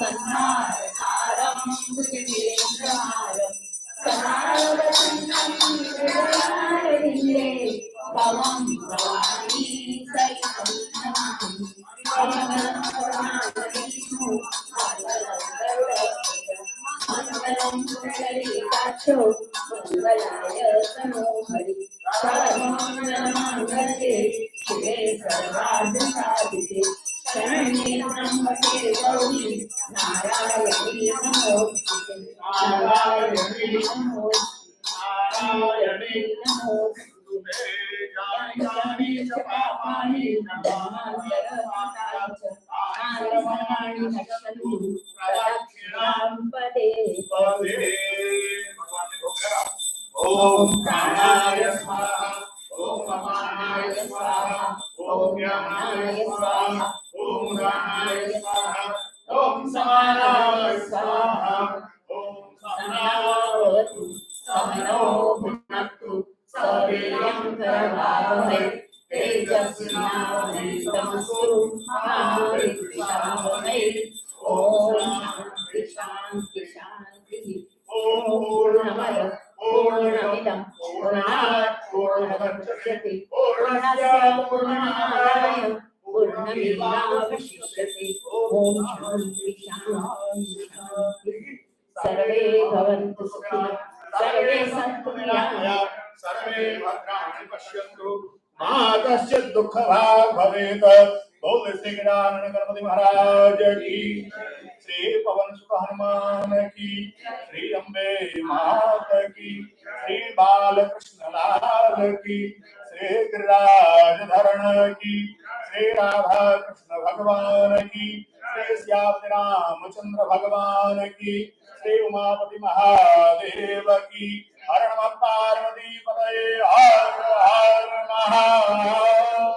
संहारकारम भुजगेन्द्रहारम सदावसंतं हृदयारविन्दे भवं भवानी सहितं नमामि मंगलं पुण्डरीकाक्षो मंगलाय तनो हरि सर्वमङ्गलमाङ्गल्ये शिवे सर्वार्थसाधिके शरण्ये त्र्यम्बके गौरी नारायणी नमोस्तुते नारायणी नमोस्तुते जानि च पापानि सर्वाणि नश्यन्तु प्रदक्षिणां पदे पदे ओम प्राणाय स्वाहा ओम अपानाय स्वाहा ओम ज्ञानाय स्वाहा ओम दानाय स्वाहा ओम समानाय स्वाहा ओम समानावतु समनो भुनक्तु सवीर्यं करवावहै तेजस्विनावधीतमस्तु मा विद्विषावहै ओम पूर्णस्य पूर्णमादाय पूर्णमेवावशिष्यते ॐ शान्ति शान्ति शान्ति सर्वे भवन्तु सुखिनः सर्वे सन्तु निरामयाः सर्वे भद्राणि पश्यन्तु मा कश्चित् दुःखभाग् भवेत्। बोल श्री गणपति महाराज की, श्री पवन सुत हनुमान की, श्री अम्बे मात की, श्री बालकृष्ण लाल की, श्री गिरिराज धरण की, श्री राधा कृष्ण भगवान की, श्री श्याम रामचंद्र भगवान की, श्री उमापति महादेव की। हर नमः पार्वती पतये हर हर Mahadev.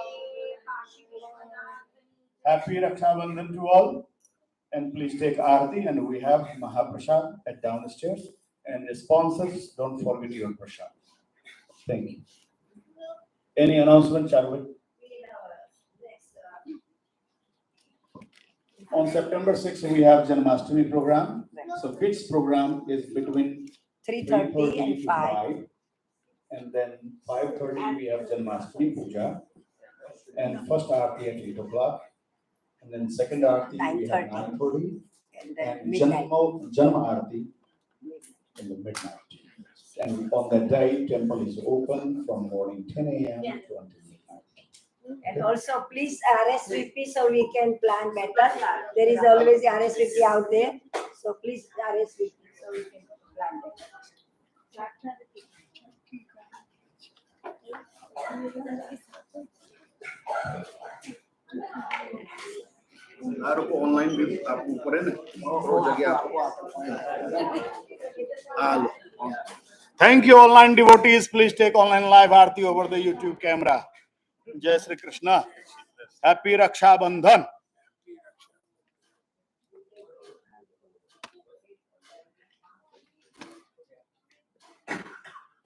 Happy Raksha Bandhan to all, and please take Aarti, and we have Mahaprasad at downstairs, and the sponsors, don't forget your prasad. Thank you. Any announcement, Charvi? On September 6th, we have Janmashtami program. So kids program is between 3:30 and to 5. And then 5:30 we have Janmashtami Puja, and first Aarti at 8 o'clock, and then second Aarti we have 9:30, And then and midnight. Janma Aarti in the midnight. And on that day, temple is open from morning 10 a.m. to until midnight. And also please RSVP so we can plan better. There is always RSVP out there. So please RSVP so we can plan better. को online भी आप ऊपर है ना और जगह आप Thank you, online devotees. Please take online live Aarti over the YouTube camera. Jai Shri Krishna. Happy Raksha Bandhan.